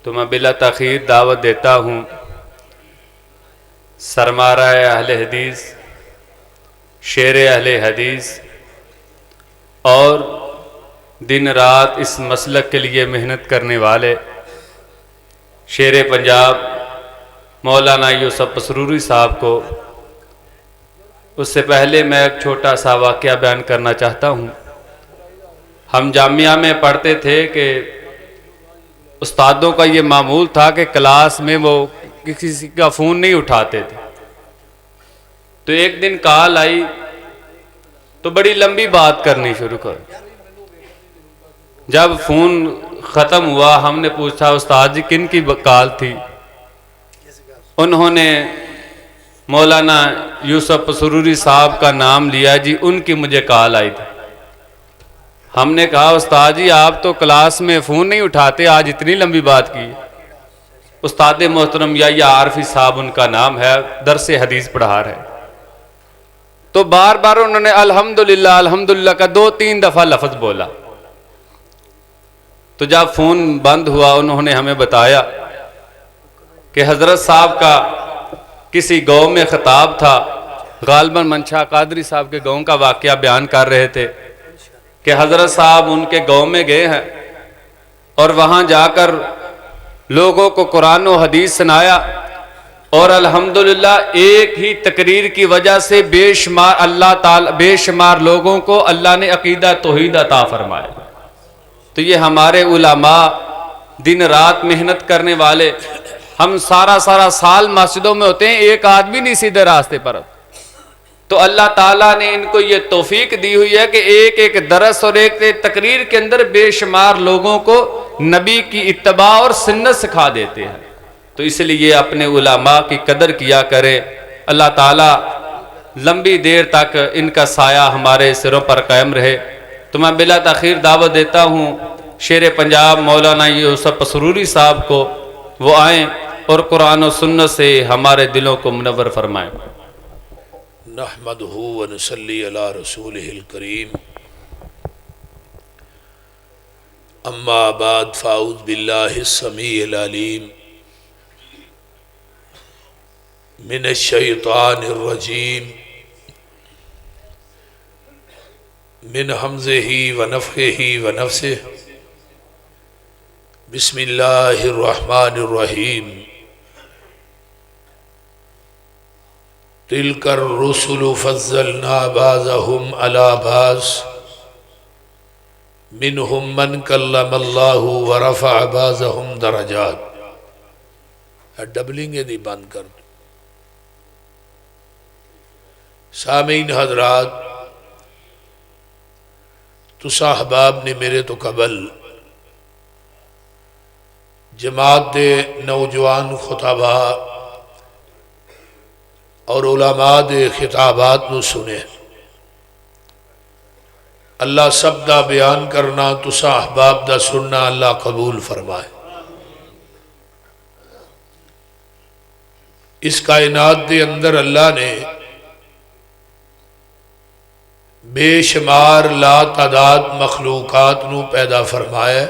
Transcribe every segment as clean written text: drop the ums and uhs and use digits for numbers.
तो मैं बिला तख़ीर दावत देता हूँ सरमारा अहले हदीस, शेर अहले हदीस और दिन रात इस मसलक के लिए मेहनत करने वाले शेर पंजाब मौलाना यूसुफ पसरूरी साहब को। उससे पहले मैं एक छोटा सा वाक़या बयान करना चाहता हूँ। हम जामिया में पढ़ते थे कि उस्तादों का ये मामूल था कि क्लास में वो किसी का फ़ोन नहीं उठाते थे। तो एक दिन कॉल आई तो बड़ी लंबी बात करनी शुरू कर। जब फ़ोन ख़त्म हुआ हमने पूछा उस्ताद जी किन की कॉल थी? उन्होंने मौलाना यूसुफ पसरूरी साहब का नाम लिया। जी उनकी मुझे कॉल आई थी। हमने कहा उस्ताद जी आप तो क्लास में फ़ोन नहीं उठाते, आज इतनी लंबी बात की। उस्ताद मोहतरम या आरफी साहब उनका नाम है, दरस हदीस पढ़ा रहे। तो बार बार उन्होंने अल्हम्दुलिल्लाह अल्हम्दुलिल्लाह का 2-3 दफ़ा लफ्ज़ बोला। तो जब फ़ोन बंद हुआ उन्होंने हमें बताया कि हज़रत साहब का किसी गांव में ख़िताब था। गालिबन मंशा कादरी साहब के गांव का वाक़या बयान कर रहे थे कि हज़रत साहब उनके गांव में गए हैं और वहाँ जाकर लोगों को कुरान और हदीस सुनाया और अल्हम्दुलिल्लाह एक ही तकरीर की वजह से बेशुमार लोगों को अल्लाह ने अकीदा तौहीद अता फरमाया। तो ये हमारे उलमा दिन रात मेहनत करने वाले, हम सारा साल मस्जिदों में होते हैं, एक आदमी नहीं सीधे रास्ते पर। तो अल्लाह ताला ने इनको ये तौफीक दी हुई है कि एक एक दरस और एक एक तकरीर के अंदर बेशुमार लोगों को नबी की इत्तबा और सुन्नत सिखा देते हैं। तो इसलिए अपने उलमा की कदर किया करें। अल्लाह ताला लंबी देर तक इनका साया हमारे सिरों पर कायम रहे। तो मैं बिला तख़ीर दावत देता हूँ शेर पंजाब मौलाना यूसुफ पसरूरी साहब को, वो आएँ और कुरान और सुन्नत से हमारे दिलों को मुनव्वर फरमाएँ। नहमदुहु व नसल्ली अला रसूलिहिल करीम, अम्मा बाद फ़ाऊज़ बिल्लाहिस समीइल अलीम मिनश शैतानिर रजीम मिन हमज़िही व नफ़्ख़िही व नफ़्सिही, बिस्मिल्लाहिर रहमानिर रहीम। तिलकर रुसुलु फ़ज़्ज़लना बाज़हुम अला बाज़ मिनहुम मन कल्लमल्लाहु व रफ़अ बाज़हुम दरजात। डबलिंग दी बंद कर। सामीन हज़रात, तुसा अहबाब ने मेरे तो कबल जमात दे नौजवान खुताबा और उलमा दे खिताबात नू सुने। अल्लाह सब दा बयान करना, तुसा अहबाब दा सुनना अल्लाह कबूल फरमाए। इस कायनात दे अंदर अल्लाह ने बेशुमार ला तादाद मखलूकात नू पैदा फरमाया,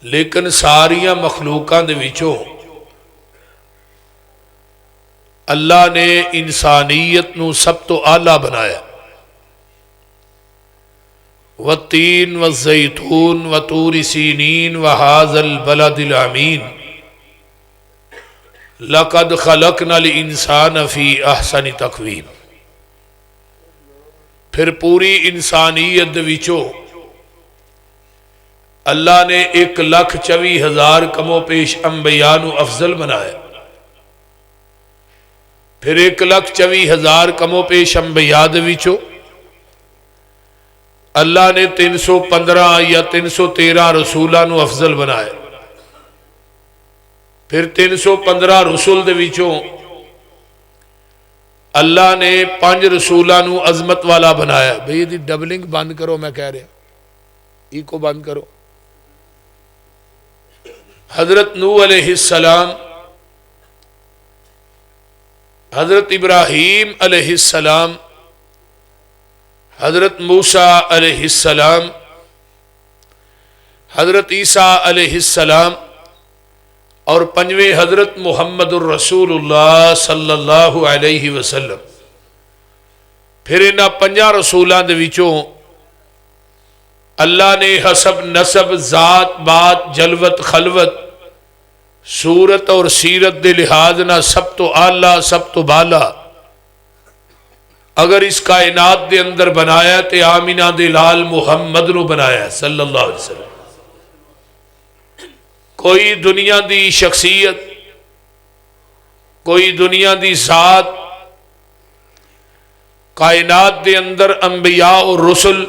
लेकिन सारिया मखलूकां दे विचों अल्लाह ने इंसानियत नू सब तो आला बनाया। व तीन व ज़ैतून व तूर सीनीन व हाज़ल बलदिल अमीन लक़द ख़लक़नल इंसान फ़ी अहसनि तक़वीम। फिर पूरी इंसानियत विचों अल्लाह ने 1,24,000 कमो पेश अंबिया नू अफजल बनाया। फिर 1,24,000 कमो पेश अंबिया दे विचों अल्लाह ने 315 या 313 रसूलां नू अफजल बनाया। फिर 315 रसूल दे विचों अल्लाह ने 5 रसूलां नू अजमत वाला बनाया। भाई ये डबलिंग बंद करो, मैं कह रहा इको बंद करो। हजरत नूह अलैहिस्सलाम, हजरत इब्राहीम अलैहिस्सलाम, हजरत मूसा अलैहिस्सलाम, हज़रत ईसा अलैहिस्सलाम और पंजवें हज़रत मुहम्मदुर रसूलुल्लाह सल्लल्लाहु अलैहि वसल्लम। फिर इन्हां पंजां रसूलों दे विचों अल्लाह ने हसब नसब ज़ात बात जलवत खलवत सूरत और सीरत दे लिहाज ना सब तो आला सब तो बाला अगर इस कायनात दे अंदर बनाया तो आमिना दे लाल मुहम्मद नू बनाया सल्लल्लाहु अलैहि वसल्लम। कोई दुनिया दी शख्सियत कोई दुनिया दी ज़ात कायनात दे अंदर अंबिया और रसूल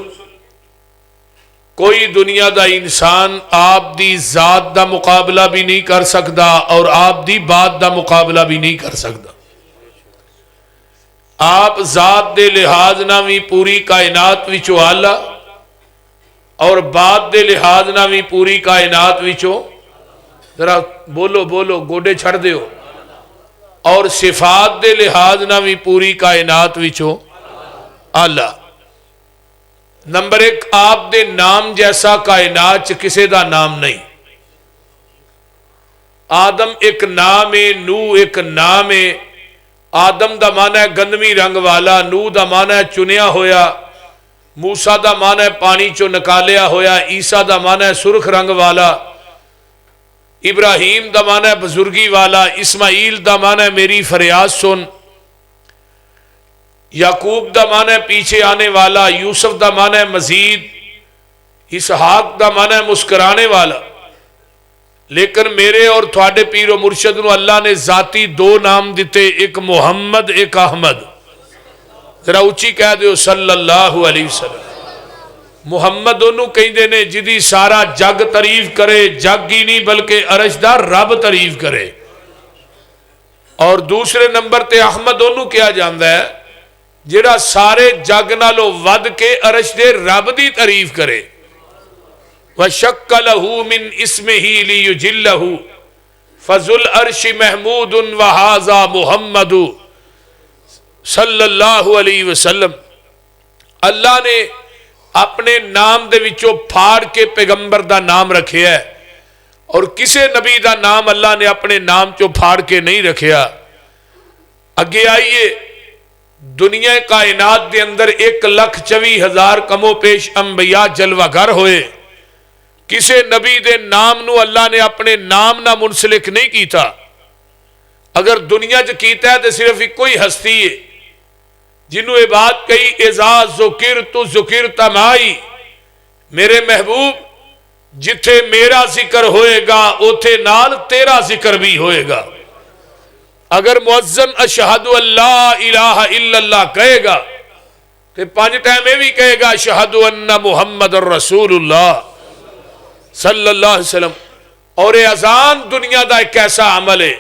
कोई दुनिया दा इंसान आप दी ज़ात दा मुकाबला भी नहीं कर सकता और आप दी बात दा मुकाबला भी नहीं कर सकता। आप ज़ात दे लिहाज ना भी पूरी कायनात विचों आला और बात दे लिहाज ना भी पूरी कायनात विचों, जरा बोलो बोलो गोडे छड़ दियो, और सिफात दे लिहाज ना भी पूरी कायनात विचों आला। नंबर एक, आप दे नाम जैसा कायनात च किसी का नाम नहीं। आदम एक नाम है, नूह एक नाम है। आदम दा माना है गंदमी रंग वाला, नूह दा माना है चुनिया होया, मूसा दा माना है पानी चो निकालिया होया, ईसा दा माना है सुरख रंग वाला, इब्राहीम दा माना है बुजुर्गी वाला, इस्माइल दा माना है मेरी फरियाद सुन, याकूब दा माना है पीछे आने वाला, यूसुफ दा माना है मजीद, इसहाक दा माना है मुस्कुराने वाला। लेकिन मेरे और थोड़े पीर मुर्शद नूं अल्लाह ने जाती दो नाम दिते, एक मुहम्मद एक अहमद। जरा उची कह दो सल्लल्लाहु अलैहि वसल्लम। मुहम्मद ओनू कहंदे ने जिदी सारा जग तारीफ करे, जग ही नहीं बल्कि अरश दा रब तारीफ करे। और दूसरे नंबर ते अहमद ओनू कहा जाता है जिहड़ा सारे जग नालों वध के अरश दे रब दी तारीफ करे। वशक्कलहू मिन इस्मिही लियुजिल्लहू फजुल अर्श महमूदुन व हाज़ा मुहम्मदु सल्लल्लाहु अलैहि वसल्लम। अल्लाह ने अपने नाम दे विचों फाड़ के पैगंबर दा नाम रखे है और किसी नबी दा नाम अल्लाह ने अपने नाम चो फाड़ के नहीं रखिया। अगे आइए, दुनिया कायनात के अंदर 1,24,000 कमो पेश अंबिया जलवागर होए, किसी नबी दे नाम नू अल्लाह ने अपने नाम ना मुनसलिक नहीं किया। अगर दुनिया च कीता है तो सिर्फ एक ही हस्ती है जिन्हों ये बात कही, एजाज जुकिर तु जुकिर तमाई, मेरे महबूब जिथे मेरा जिक्र होएगा उथे नाल तेरा जिक्र भी होएगा। अगर मुअज्जन अशहदु अल्ला इलाहा इल्लल्लाह कहेगा तो 5 टाइम ये भी कहेगा अशहदु अन्ना मुहम्मदुर रसूलुल्लाह सल्लल्लाहु अलैहि वसल्लम। और ये अजान दुनिया का एक ऐसा अमल है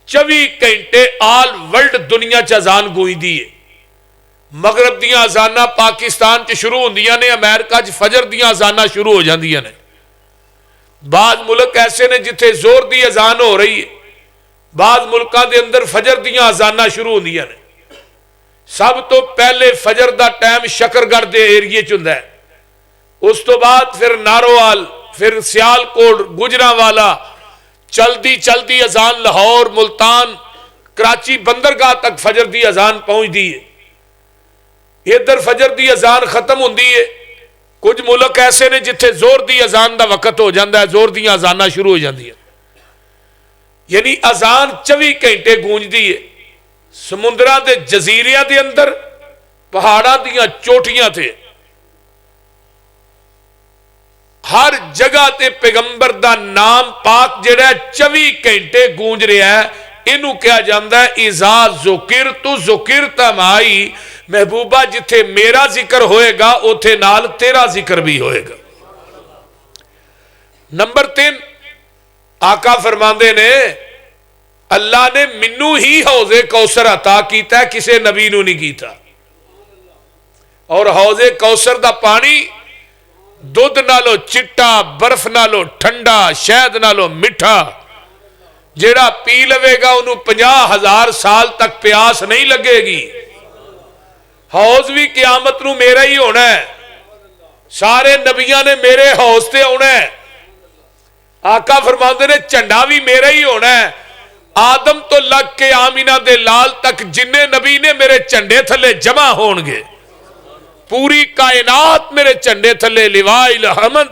24 घंटे आल वर्ल्ड दुनिया च अजान गूंजदी है। मगरब दियां अजाना पाकिस्तान च शुरू होंदियां ने, अमेरिका च फजर दियां अजाना शुरू हो जांदियां ने। बाद मुल्क ऐसे ने जिथे जोर दी अजान हो रही है, बाद मुल्कों के अंदर फजर दियां अजाना शुरू होंदियां ने। सब तो पहले फजर का टाइम शकरगढ़ के एरिए च हुंदा है, उस तो बाद फिर नारोवाल, फिर सियालकोट, गुजरांवाला, चलती चलती अजान लाहौर, मुल्तान, कराची बंदरगाह तक फजर की अजान पहुंचती है। इधर फजर की अजान खत्म होती है। कुछ मुल्क ऐसे ने जिथे जोर की अजान का वक्त हो जाता है, जोर दियां अजाना शुरू हो जाती है। यानी अजान 24 घंटे गूंजती है। समुद्रां दे जजीरियां दे अंदर, पहाड़ां दियां चोटियां थे, हर जगह ते पैगंबर दा नाम पाक जिहड़ा 24 घंटे गूंज रहा है। इनू कहा जाता है इज़ा ज़ुकिर तु ज़ुकिर तमाई, महबूबा जिथे मेरा जिक्र होएगा उथे नाल तेरा जिक्र भी होएगा। नंबर 3, आका फरमांदे ने अल्लाह ने मिन्नू ही हौजे कौसर अता कीता, किसी नबी नू नहीं कीता। और हौजे कौसर दा पानी दुध नालों चिट्टा, बर्फ नालों ठंडा, शहद नालों मिठा, जेड़ा पी लवेगा उन्होंने 50,000 साल तक प्यास नहीं लगेगी। हौज भी क्यामत नू मेरा ही होना है, सारे नबियां ने मेरे हौज से आना है। आका फरमाते ने झंडा भी मेरा ही होना है, आदम तो लग के आमीना दे लाल तक जिन्ने नबी ने मेरे झंडे थले जमा होणगे, पूरी कायनात मेरे झंडे थले लिवाइल हमद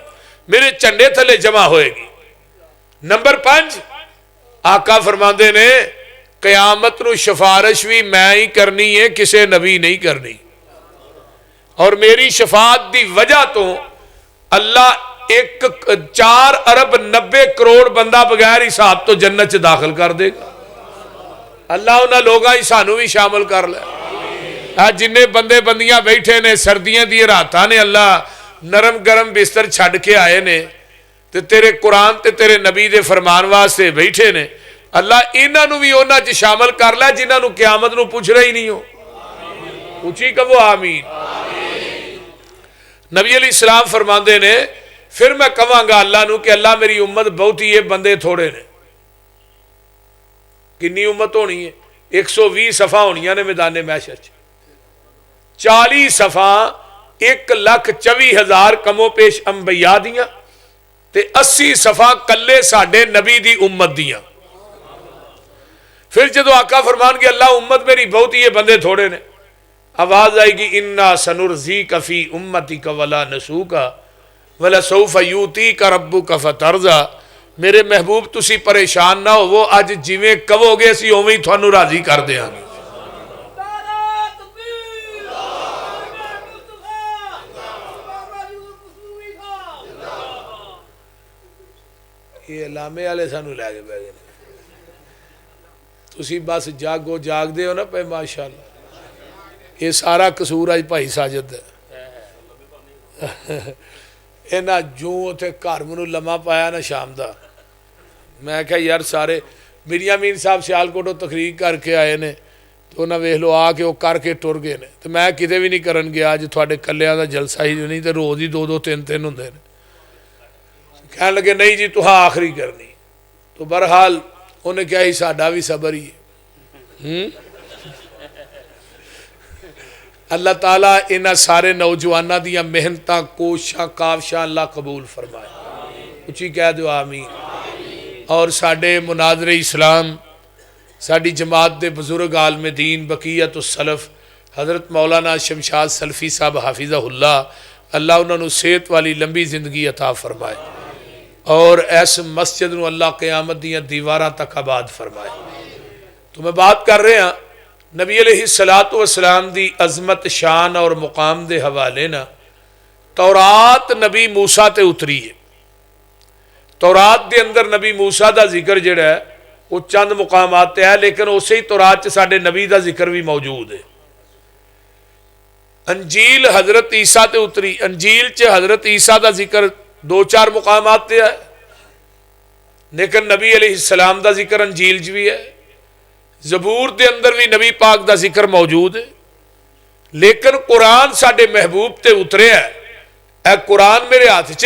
मेरे झंडे थले जमा होएगी। नंबर 5 आका फरमाते ने कयामत नूं सिफारिश भी मैं ही करनी है, किसी नबी नहीं करनी। और मेरी शफात की वजह तो अल्लाह 4 अरब 90 करोड़ बंदा बगैर हिसाब तो जन्नत च दाखिल कर देगा। अल्लाह उन्होंने लोगों ही सानू भी शामिल कर लिया। जिन्ने बंदे बंदियां बैठे ने सर्दियों दी रातां ने अल्लाह नरम गरम बिस्तर छड़ के आए ने ते तेरे कुरान ते तेरे नबी दे फरमान वास्ते बैठे ने, अल्लाह इन्हों भी उन्हां च शामिल कर लै जिन्होंने क्यामत नूं पुछना ही नहीं हो। उची कहो आमीन। नबी अलैहिस्सलाम फरमाते ने फिर मैं कहांगा अल्लाह नूं कि अल्लाह मेरी उम्मत बहुत ही है, बंदे थोड़े ने। कितनी उम्मत होनी है? 120 सफा होनियां ने मैदाने महशर च, 40 सफा 1,24,000 कमो पेश अंबिया दियां ते 80 सफा कल्ले साडे नबी दी उम्मत दियां। फिर जो आका फरमान के अल्लाह उम्मत मेरी बहुत ही है, बंदे थोड़े ने, आवाज आएगी इन्ना सनुरजी कफी उम्मती का वला नसू का वला सौफ यूती का रब्बू का फतरजा। मेरे महबूब तुसी परेशान ना हो, वो अज जिवें कहोगे असीं उवें ही तुहानू राजी कर देंगे। ये लामे वाले सानू लैके बह गए, तुसी बस जागो जागदे हो ना पे माशाअल्लाह। ये सारा कसूर अज भाई साजिद इन्हें जो उसे घर मैनू लम्मा पाया ना शाम का, मैं क्या यार सारे मिरिया मीन साहब सियालकोटों तकरीर करके आए ने तो उन्हें वेख लो आके वो करके टुर गए ने, तो मैं किते भी नहीं करन गया। अज थोड़े कलिया का जलसा ही नहीं तो रोज़ ही 2-2 3-3 होंगे। कह लगे नहीं जी तुहां आखिरी करनी, तो बहरहाल उन्हें क्या ही साडा भी सबर ही है। अल्लाह ताला इन्हां सारे नौजवानों दी मेहनतां कोशिशां काविशां अल्लाह कबूल फरमाए। उची कह दो आमीन। और साडे मुनाज़रे इस्लाम साडी जमात दे बुजुर्ग आलम दीन बकीयतुस सलफ हज़रत मौलाना शमशाद सलफी साहब हाफिज़हुल्लाह, अल्लाह उन्होंने सेहत वाली लंबी जिंदगी अता फरमाए और इस मस्जिद नूं अल्लाह क़यामत दीयां दीवारां तक आबाद फरमाए। तो मैं बात कर रहा नबी अलैहिस्सलातु वस्सलाम दी अजमत शान और मुकाम दे हवाले ना तौरात नबी मूसा ते उतरी है। तौरात दे अंदर नबी मूसा का जिक्र जिहड़ा है वो चंद मुकामात ते है, लेकिन उस ही तौरात च साडे नबी का जिक्र भी मौजूद है। अंजील हजरत ईसा ते उतरी, अंजील च हजरत ईसा का जिक्र 2-4 मुकामात ते है, लेकिन नबी अलैहिस्सलाम का जिक्र अंजील च भी है। ज़बूर के अंदर भी नबी पाक का जिक्र मौजूद है, लेकिन कुरान साडे महबूब ते उतरे है। ए कुरान मेरे हाथ च,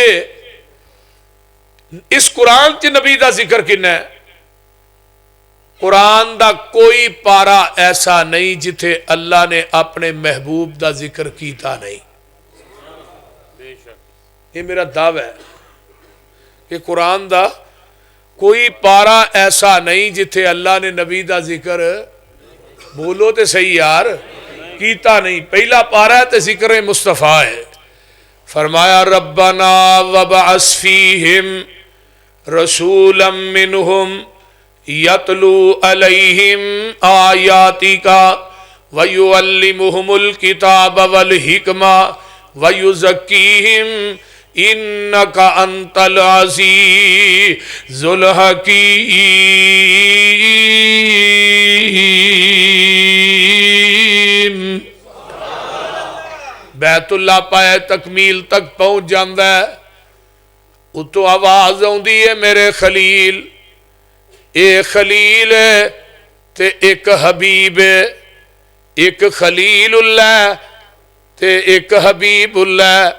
इस कुरान च नबी का जिक्र किन्ना है? कुरान का कोई पारा ऐसा नहीं जिथे अल्लाह ने अपने महबूब का जिक्र किया नहीं। ये मेरा दावा है कि कुरान का कोई पारा ऐसा नहीं जिथे अल्लाह ने नबी का जिक्र, बोलो तो सही यार, कीता नहीं। पहला पारा है तो जिक्र मुस्तफ़ा है। फरमाया रब्बना वबअस फीहिम रसूलम मिनहुम यतलू अलैहिम आयातिका वयुअल्लिमुहुमुल किताब वल हिकमा वयुज़क्कीहिम इन्नका अंतल अज़ीज़ुल हकीम। बैतुल्ला पाए तकमील तक पहुंच जाता है, उतो आवाज आउंदी है मेरे खलील। एक खलील है ते एक हबीब है, एक खलीलुल्लाह ते एक हबीबुल्लाह।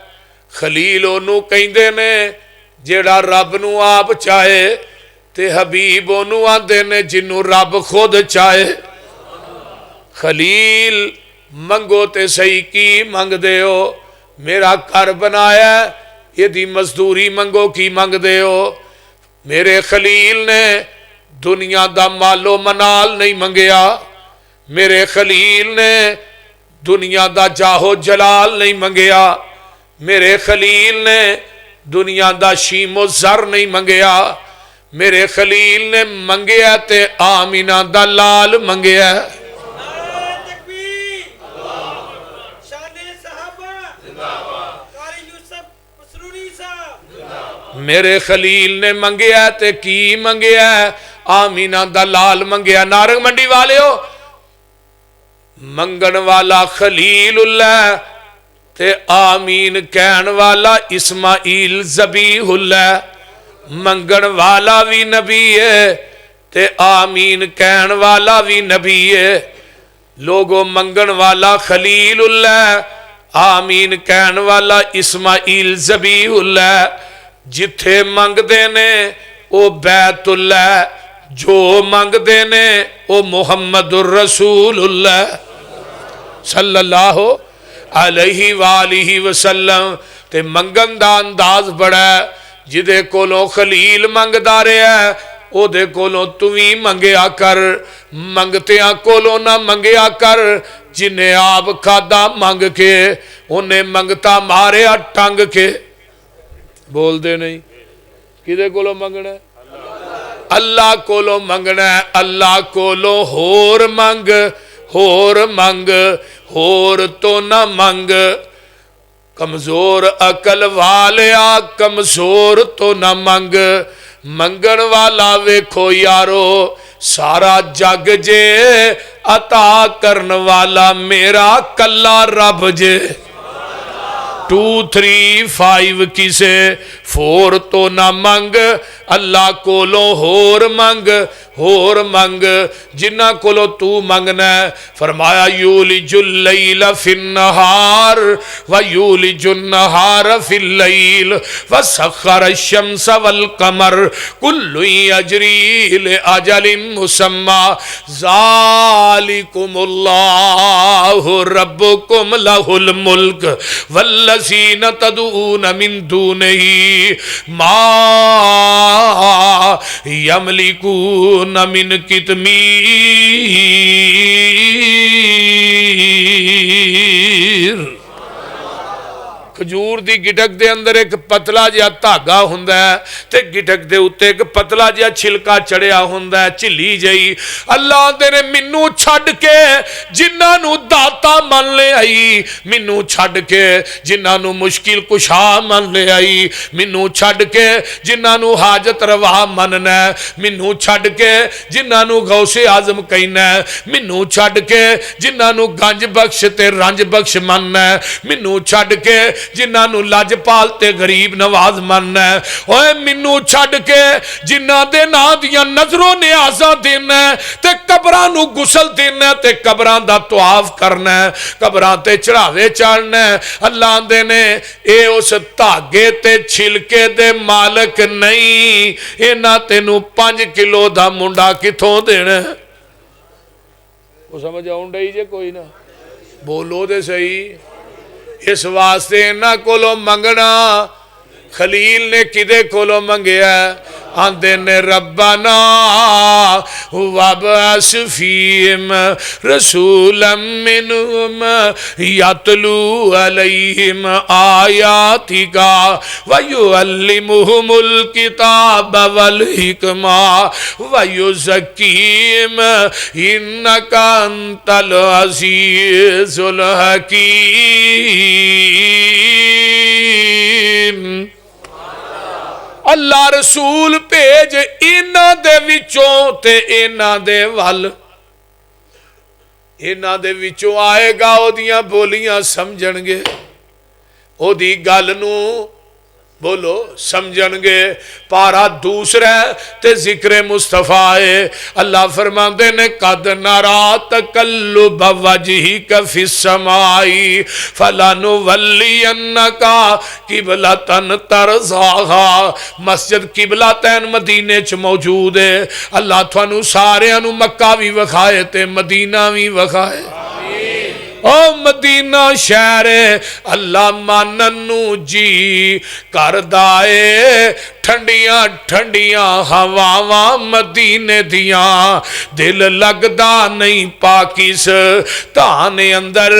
खलील ओनू कहंदे ने जेड़ा रब नू आप चाहे, ते हबीब ओनू आंदे ने जिन्नू रब खुद चाहे। खलील मंगो ते सही की मंगदे हो? मेरा घर बनाया, यदि मजदूरी मंगो की मंगदे हो? मेरे खलील ने दुनिया दा मालो मनाल नहीं मंगया, मेरे खलील ने दुनिया दा जाहो जलाल नहीं मंगया, मेरे खलील ने दुनिया दा शीमो जर नहीं मंगया, मेरे खलील ने मंगया ते आमीना दा लाल मंगया। मेरे खलील ने मंगया ते की मंगया, आमीना दा लाल मंगया। नारंग मंडी वाले हो, मंगन वाला खलीलुल्लाह ते आमीन कहन वाला इस्माइल ज़बीहुल्लाह। मंगन वाला भी नबी है ते आमीन कहन वाला भी नबी है। लोगो मंगन वाला खलीलुल्लाह, आमीन कहन वाला इस्माइल ज़बीहुल्लाह। जिथे मंगदे ने ओ बैतुल्लाह, जो मंगदे ने ओ मुहम्मदुर रसूलुल्लाह सल्लल्लाहु अलैहि वालिहि वसल्लम। ते मंगन दा अंदाज बड़ा, जिदे कोलों खलील मंगदा रहा ओदे कोलों तू भी मंगया कर। मंगतियां कोलों ना मंगया कर, जिन्हें आप खादा मंग के उन्हें मंगता मारिया टंग के। बोलते नहीं, किदे कोलों मंगना? अल्लाह कोलों मंगना। अल्लाह कोलों होर मंग, होर मंग, होर तो ना मंग। कमजोर अकल वालिया कमजोर तो ना मंग। मंगन वाला वेखो यारो सारा जग जे, अता करन वाला मेरा कल्ला रब जे। 2 3 5 किसे 4 तो ना मंग। अल्लाह कोलों होर मंग, होर मंग। जिन्ना कोलों तू मंगना है, फरमाया यूलिजुल लैल फिन्नहार व यूलिजुन नहार फिल लैल व सख्खर अश-शम्स वल कमर कुल्लु यजरी li अजलिन मुसम्मा ज़ालिकुमुल्लाहु रब्बुकुम लहुल मुल्क वल्लज़ीना तदऊन मिन दूनिही मा यमलिकून मिन कितमीर। खजूर दी गिटक दे अंदर एक पतला जिहा धागा हुंदा है ते गिटक दे उत्ते एक पतला जिहा छिलका चढ़िया हुंदा है, झिल्ली जई। अल्लाह आंदे ने मैनू छड्ड के जिन्हां नू दाता मन ले आई, मैनू छड्ड के जिन्हां नू मुश्किल कुशा मन ले आई, मैनू छड्ड के जिन्हां नू हाजत रवा मनना, मैनू छड्ड के जिन्हां नू गौसे आजम कहना, मैनू छड्ड के जिन्हां नू गंज बख्श ते रंज बख्श मनना, मैनू छड्ड के जिन्हां नू लजपाल ते गरीब नवाज मनना। ओए मैनू छड्ड के जिन्हां दे नां दियां नजरों नियाज़ां देना ते कबरां नू गुसल देना ते कबरां दा तवाफ करना, कबरां ते चढ़ावे चढ़ना। अल्लाह आंदे ने ए उस धागे ते छिलके दे मालक नहीं, इन्हां तेनू 5 किलो दा मुंडा किथों देना? वो समझ आउण डई जे कोई ना? बोलो दे सही। इस वास्ते इन्हां कोलों मंगना। खलील ने किदे कोलों मंगया? आंदे ने रब्बना वबअस फीहिम रसूलन मिनहुम यतलू अलैहिम आयातिका व युअल्लिमुहुमुल किताब वल हिकमा व युज़क्कीहिम इन्नका अंतल अज़ीज़ुल हकीम। अल्लाह रसूल भेज इन्हां दे विचों ते इन्हां दे वल। इन्हां दे विचों आएगा, ओदियां बोलियां समझणगे, ओदी गल नू बोलो समझणगे। पारा दूसरा ते जिक्र मुस्तफा है। अल्लाह फरमाते ने कद नरा तकल्लुब वजहिक फिस समाई फलनुवल्लियन्नका किबलतन तरज़ाहा। मस्जिद किबलतैन मदीने च मौजूद है। अल्लाह थानू सारियां नू मक्का भी विखाए ते मदीना भी विखाए। ओ मदीना शहर अल्लाह मानन नू जी करदा ए, ठंडिया ठंडिया हवावां मदीने दियां, दिल लगदा नहीं पाकिस तान अंदर,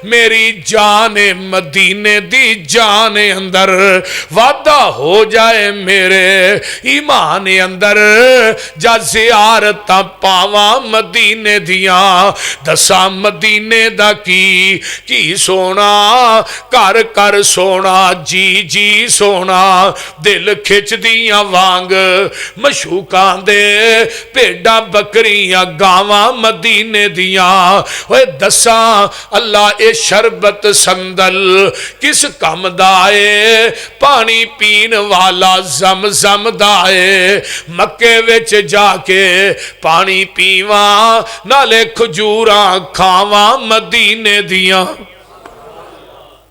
मेरी जान मदीने दी जान अंदर, वादा हो जाए मेरे ईमान अंदर, जा ज़ियारत पावा मदीने दियां, दसा मदीने दा की सोना, कर कर सोना, जी जी सोना, दिल खिच दियां वांग मशूकां दे, भेडा बकरियां गावां मदीने दियां, ओए दसा अल्लाह ए शरबत संदल किस कम दा है, पानी पीन वाला जम जम दा है, मक्के विच जाके पानी पीवा, नाले खजूरां खावा मदीने दियां।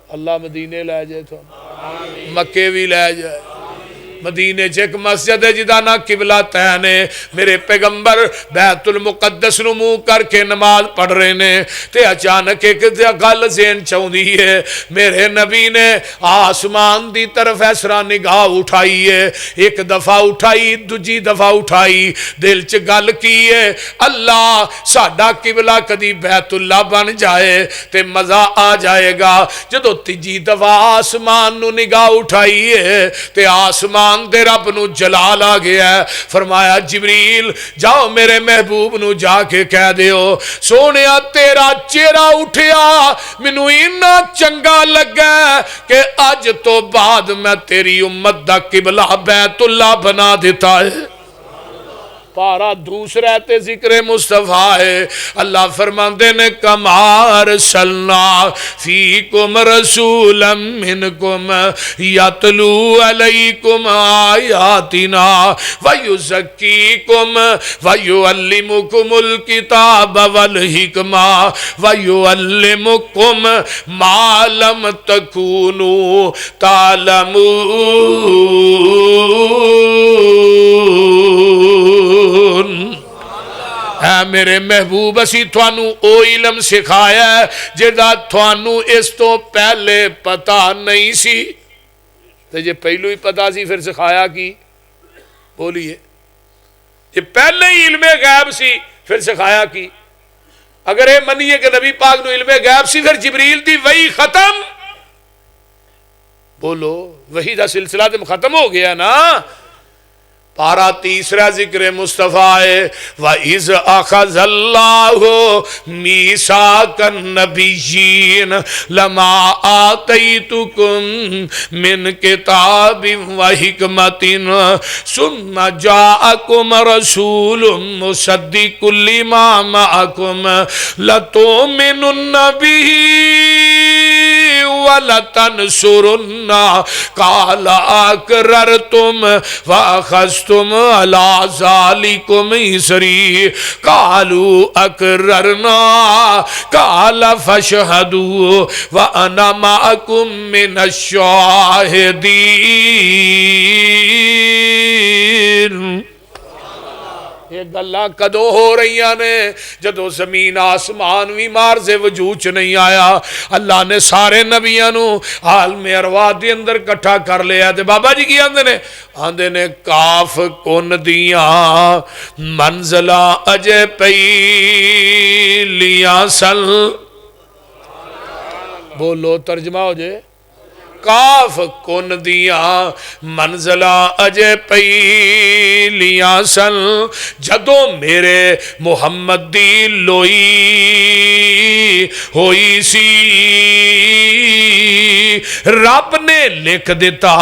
अल्लाह मदीने लै जाए, तो मक्के भी लै जाए। मदीने च एक मस्जिद है जिदा ना किबला तैन है, मेरे पैगंबर बैतुल मुकद्दस नूं मूंह करके नमाज पढ़ रहे ने, ते अचानक एक गल ज़हन च आउंदी है, मेरे नबी ने आसमान दी तरफ इस तरह निगाह उठाई है, एक दफा उठाई, दूजी दफा उठाई, दिल च गल की है, अल्लाह साडा किबला कदी बैतुल्ला बन जाए ते मजा आ जाएगा। जदों तीजी दफा आसमान नूं निगाह उठाई है ते आसमान दे रब नूं जलाल आ गया, फरमाया जिबरील जाओ मेरे महबूब नूं जाके कह दिओ, सोनिया तेरा चेहरा उठिया मैनू इन्ना चंगा लगा कि अज तो बाद मैं तेरी उम्मत दा किबला बैतुल्ला बना दिता है। पारा दूसरा ते जिक्र मुस्तफा है, अल्लाह फरमाते ने कमार सल्ला फीकुम रसूलम मिनकुम यतलू अलैकुम आयातिना वयुज़क्कीकुम वयुअल्लिमुकुमुल किताब वल हिकमा वयुअल्लिमुकुम मा लम तकूनू तालमून। है मेरे महबूब असी थानू ओ इलम सिखाया जिहदा थानू इस तो पहले पता नहीं सी, ते जे पहलू ही पता सी फिर सिखाया की? बोलिए, जे पहले ही इल्मे गैब सी फिर सिखाया की? अगर ये मनीए कि नबी पाक नू इल्मे गैब सी फिर जिबरील दी वही खत्म, बोलो वही दा सिलसिला तो खत्म हो गया ना। पारा तीसरा जिक्र मुस्तफा है, व इज़ अख़ज़ल्लाहु मीसाकन नबिय्यीन लमा आतैतुकुम मिन किताबिन व हिकमतिन सुम्मा जाअकुम रसूलुम मुसद्दिकुल लिमा मअकुम लतुमिनुन्न बिही वलतनसुरुन्ना काला अक़ररतुम व अख़ज़्तुम अला ज़ालिकुम इसरी कालू अक़ररना काला फ़शहदू व अना मअकुम मिनश शाहिदीन। ये गल्लां कदों हो रही ने? जदों जमीन आसमान भी मार से वजूद च नहीं आया, अल्लाह ने सारे नबियां नू आलमे अरवाह दे अंदर इकट्ठा कर लिया। ते बाबा जी की आंदे ने काफ कुन दियां मंजिला अजे पईलियां सन। बोलो तर्जमा हो जे, काफ कुन दिया मंजिला अजे पईलियां सन, जदों मेरे मुहम्मद दी लोई होई सी रब ने लिख दिता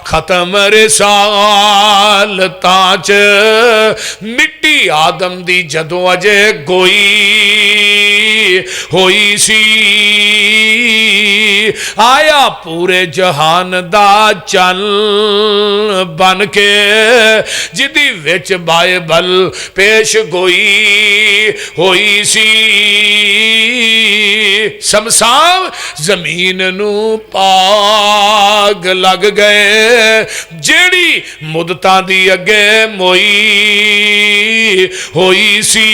खत्म रिसालतां च मिट्टी आदम दी जदों अजे गोई होई सी आया पूरे जहान दा चल बन के जिदी विच बाइबल पेश गोई होई सी। समसाम जमीन नू पाग लग गए जेड़ी मुदतां दी अगे मोई होई सी।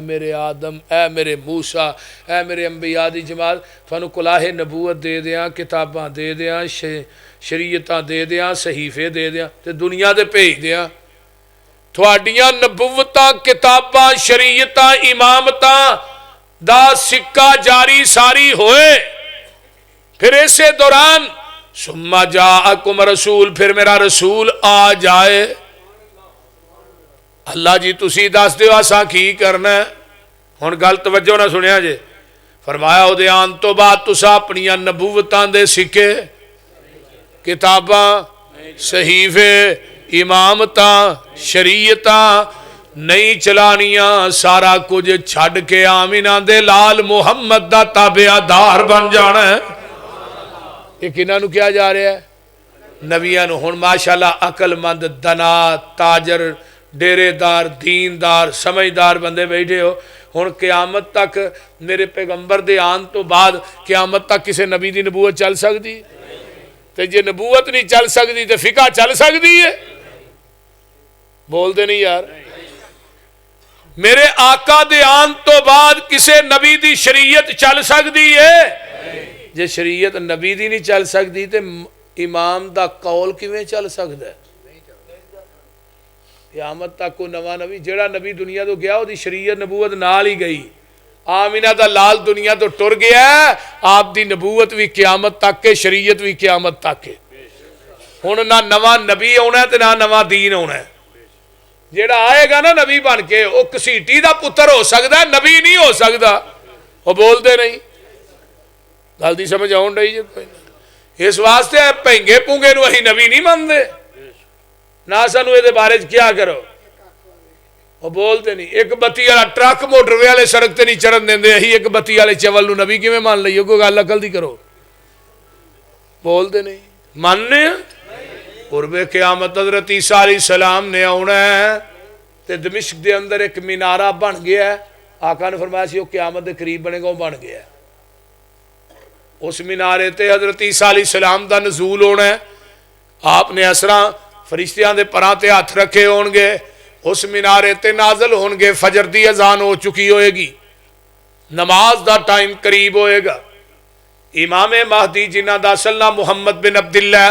मेरे आदम, ऐ मेरे मूसा, ऐ मेरे अंबिया दी जमात, थानू कुलाहे नबूवत दे दियां, किताबां दे दियां, शरीयतां दे दियां, सहीफे दे दियां ते दुनिया दे भेज दियां। थोड़ियां नबूवतां, किताबां, शरीयतां, इमामतां दा सिक्का जारी सारी होए, फिर इसे दौरान सुम्मा जाअकुम रसूल, फिर मेरा रसूल आ जाए। अल्लाह जी तुसी दस दिओ असां की करना है। हुण गल तवज्जो ना सुनिया जे, फरमाया उहदे आन तो बाद तुसां अपनियां नबूवतां दे सिक्के, किताबां, सहीफे, इमामतां, शरीयतां नहीं चलानियां, सारा कुछ छड़ के आमिना दे लाल मुहम्मद दा ताबेदार बन जाना है। ये किन्हां नूं कहा जा रहा है? नबियां नूं। हुण माशाअल्लाह अकलमंद, दना, ताजर, डेरेदार, दीनदार, समझदार बंदे बैठे हो। हुण क़यामत तक मेरे पैगंबर दे आन तो बाद क़यामत तक किसी नबी दी नबूवत चल सकती? ते जे नबूवत नहीं चल सकती तो फिका चल सकती है? बोलते नहीं यार। मेरे आका दे आन तो बाद किसी नबी दी शरीयत चल सकती है? जे शरीयत नबी दी नहीं चल सकती तो इमाम दा कौल किवें चल सकता है? क़यामत तक को नवा नबी, जेड़ा नबी दुनिया तो गया उसकी शरीयत नबूवत नाल ही गई। आमिना दा लाल दुनिया तो टुर गया, आप दी नबूवत भी क़यामत तक के, शरीयत भी क़यामत तक के। हुण ना नवा नबी आना ते ना नवा दीन आना। जेड़ा आएगा ना नबी बन के, वह घसीटी दा पुत्र हो सकता है, नबी नहीं हो सकता। वो बोलते नहीं, गल दी समझ आउण रही जे? इस वास्ते भेंगे भूंगे नूं असीं नबी नहीं मनते ना, सानू ये बारे क्या करो। वो बोलते नहीं। एक बत्ती वाला ट्रक मोटरवे वाले सड़क ते नहीं चढ़न देंदे, असीं एक बत्ती वाले चवल नूं नबी किवें मान लईए? कोई गल अकल दी करो। बोलते नहीं, मानने कुर्बे क़यामत हज़रत ईसा अलैहिस्सलाम ने आउणा है ते दमिश्क दे अंदर एक मीनारा बन गया है। आका ने फरमाया सी वो क़यामत दे करीब बनेगा, वो बन गया। उस मीनारे ते हज़रत ईसा अलैहिस्सलाम दा नज़ूल होना है। आपने असरा फरिश्तियां दे परां ते हथ रखे होणगे, उस मीनारे ते नाज़िल होणगे। फजर दी अजान हो चुकी होएगी, नमाज दा टाइम करीब होएगा। इमाम महदी जिन्हां दा असल नाम मुहम्मद बिन अब्दुल्ला,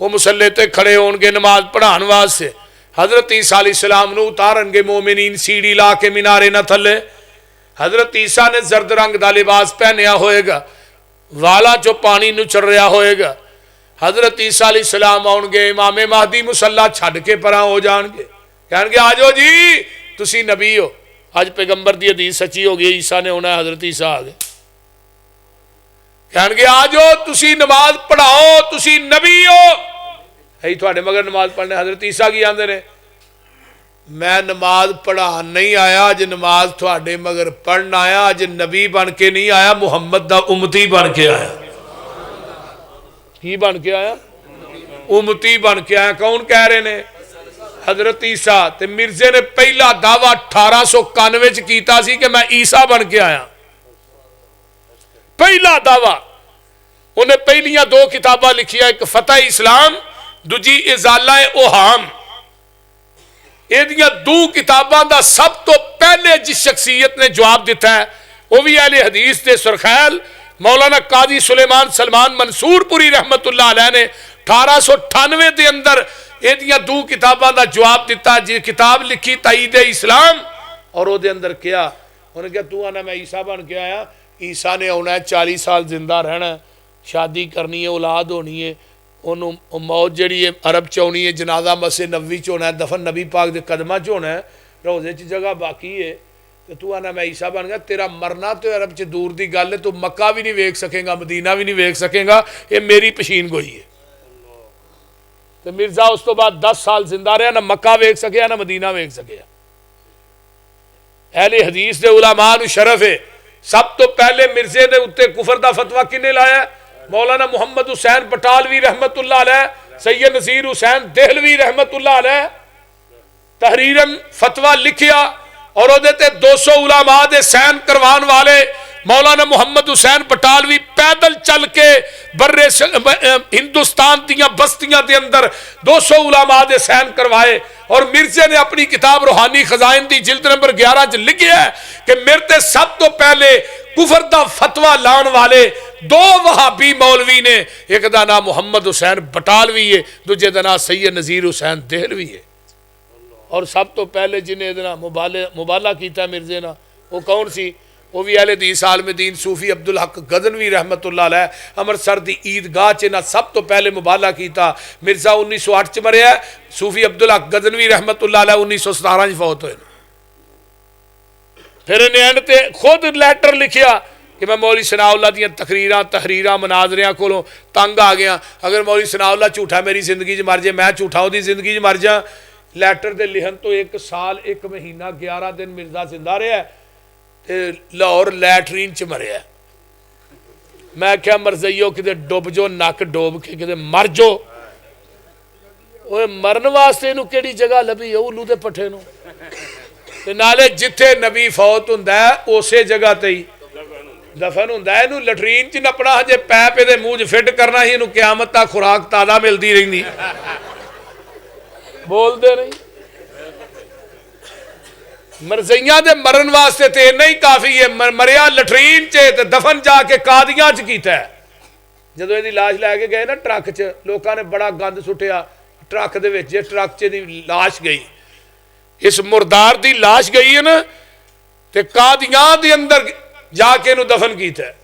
वो मुसल्ले ते खड़े होणगे नमाज पढ़ाण वास्ते। हज़रत ईसा अलैहिस्सलाम नूं उतारनगे मोमिनीन सीढ़ी ला के मीनारे ना थले। हज़रत ईसा ने जर्द रंग दा लिबास पहनिया होएगा, वाला चो पानी नुचड़ रहा होएगा। हज़रत ईसा अलैहिस्सलाम आउणगे, इमाम महदी मुसल्ला छड्ड के परां हो जाणगे, कहणगे आ जाओ जी तुसी नबी हो। अज पैगंबर दी हदीस सच्ची हो गई, ईसा ने होना, हज़रत ईसा आ गए। कहणगे आ जाओ तुसी नमाज पढ़ाओ, तुसी नबी हो। असीं तुहाडे मगर नमाज पढ़ने। हज़रत ईसा की आंदे ने, मैं नमाज पढ़ान नहीं आया, अज नमाज तुहाडे मगर पढ़न आया। अज नबी बन के नहीं आया, मुहम्मद दा उम्मती बन के आया। की बन के आया? उम्मती बन के आया। कौन कह रहे ने? हज़रत ईसा। ते मिर्जे ने पहला दावा 1891 च कीता सी कि मैं ईसा बन के आया। पहला दावा। उन्हें पहलियां दो किताबा लिखिया, एक फतह इस्लाम, दूजी इजाला ओहाम। एदियां दो किताबां दा सब तो पहले जिस शख्सियत ने जवाब दिता है वह भी अहले हदीस के सुरखैल मौलाना काजी सुलेमान सलमान मंसूरपुरी रहमतुल्लाह अलैह ने 1898 के अंदर एदियां दो किताबां दा जवाब दिता। जी किताब लिखी तईद इस्लाम, और वो अंदर क्या उन्हें कहा तू आना मैं ईसा बन के आया। ईसा ने आना है, 40 साल जिंदा रहना, शादी करनी है, औलाद होनी है, उन्होंने मौत जी है अरब च आनी है, जनाजा मसे नबी च होना है, दफन नबी पाक के कदमां च होना है, रोजे च जगह बाकी है। तो तू आना मैं ईसा बन गया। तेरा मरना तो अरब च दूर की गल है, तू मक्का भी नहीं वेख सकेगा, मदीना भी नहीं वेख सकेगा, ये मेरी पशीन गोई है। तो मिर्जा उस तो बाद 10 साल जिंदा रहा, ना मक्का वेख सकिया ना मदीना वेख सकिया। अहले हदीस के उलमा नूं शरफ है। सब तो पहले मिर्जे के उत्ते कुफर का फतवा किन्ने लाया? मौलाना मुहम्मद हुसैन बटालवी रहमतुल्लाह अलैह, सैयद नज़ीर हुसैन देहलवी रहमतुल्लाह अलैह तहरीरन फतवा लिखिया, और 200 उलमा दे सैन करवान वाले मौलाना मुहम्मद हुसैन बटालवी पैदल चल के बर्रे हिंदुस्तान दियां बस्तियां के अंदर 200 उलामा दे सैन करवाए। और मिर्जे ने अपनी किताब रूहानी खजाइन दी जिल्द नंबर 11 च लिखिया है कि मेरे ते सब तो पहले कुफर दा फतवा लाने वाले 2 वहाबी मौलवी ने, एक दा नाम मुहम्मद हुसैन बटालवी है, दूजे दा नाम सैयद नज़ीर हुसैन देहलवी है। और सब तो पहले जिन्हें मुबाला किया मिर्जे ना, वो कौन सी? वो भी अहले हदीस आलम दीन सूफी अब्दुल हक गजनवी रहमतुल्लाह अलैह अमृतसर की ईदगाह च ना सब तो पहले मुबाला किया। मिर्जा 1908 च मरिया, सूफी अब्दुल हक गजनवी रहमतुल्लाह अलैह 1917 च फौत हुए। फिर इन्हें एंड ते खुद लैटर लिखिया कि मैं मौलवी सनाउल्लाह दी तहरीरां मनाजरियां कोलों तंग आ गया। अगर मौलवी सनाउल्लाह झूठा मेरी जिंदगी च मर जाए, मैं झूठा उसकी जिंदगी च मर जा। लैटर के लिखन तो 1 साल 1 महीना 11 दिन मिर्जा जिंदा रहा ते लाहौर लैटरीन च मरिया। मैं क्या मरजइयो कि डुब जो, नक डोब के कि मर जो। मरन वास्ते इनू केड़ी जगह लभी है उल्लू के पट्ठे नू। नाले जिथे नबी फौत हुंदा है उसे जगह ते ही दफन हुंदा है। इनू लटरीन च नपना, हजे पैप इहदे मूँह च फिट करना ही, इनू क़यामत तक खुराक ताज़ा मिलती रहिंदी। बोलते नहीं। मरज़इयां दे मरन वास्ते तो इन्ना ही काफ़ी है। मरिया लटरीन च, दफन जाके कादियां च कीता है। जदों इहदी लाश लैके गए ना ट्रक च, लोगों ने बड़ा गंद सुटिया ट्रक दे विच। ट्रक च दी लाश गई, इस मुर्दार दी लाश गई है ना, ते कादियां दे अंदर जाके इहनूं दफन कीता है।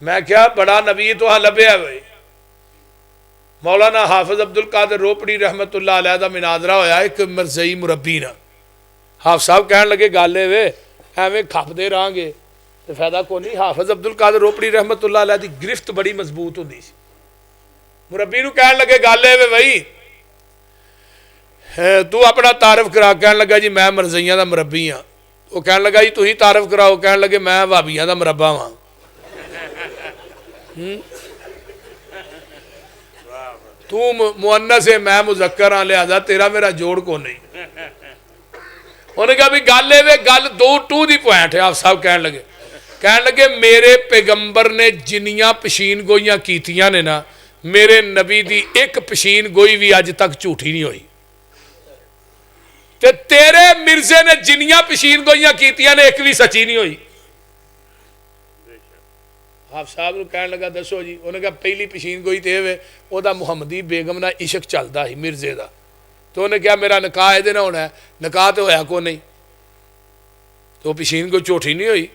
मैं क्या बड़ा नबी तुहां लभ्या भाई। मौलाना हाफिज अब्दुल कादिर रोपड़ी रहमतुल्लाह अलैह दा मिनाजरा होया एक मरज़ई मुरब्बी ना। हाफ साहब कह लगे गल वे एवं खपते रहांगे तो फायदा को नहीं। हाफिज अब्दुल कादिर रोपड़ी रहमतुल्लाह अलैह दी गिरफ्त बड़ी मजबूत होंदी सी। मुरब्बी नूं कह लगे गल वे बई तू अपना तारफ करा। कह लगा जी मैं मरज़इयां दा मुरब्बी हाँ। वो कह लगा जी तुसीं तारफ कराओ। कह लगे मैं वाबियां दा मुरब्बा वां। तू मुअन्नस है मैं मुज़क्कर हाँ, लिहाजा तेरा मेरा जोड़ को नहीं। उन्हें कहा भी गल वे गल 2 दी पॉइंट है। आप साहब कह लगे मेरे पैगंबर ने जिन्नियां पशीन गोइयां कीतियां ने ना, मेरे नबी दी एक पशीन गोई भी अज तक झूठी नहीं हुई। ते तेरे मिर्जे ने जिन्नियां पशीन गोइयां कीतियां ने एक भी सच्ची नहीं हुई। आप साहब कह लगा दसो जी। उन्हें कहा पहली पशीन गोई तो वे ओदा मुहम्मदी बेगम ना इश्क चलता ही मिर्जे का। तो उन्हें क्या मेरा निकाह ये ना होना है, निकाह तो होया को नहीं, तो पशीन कोई झूठी नहीं हुई।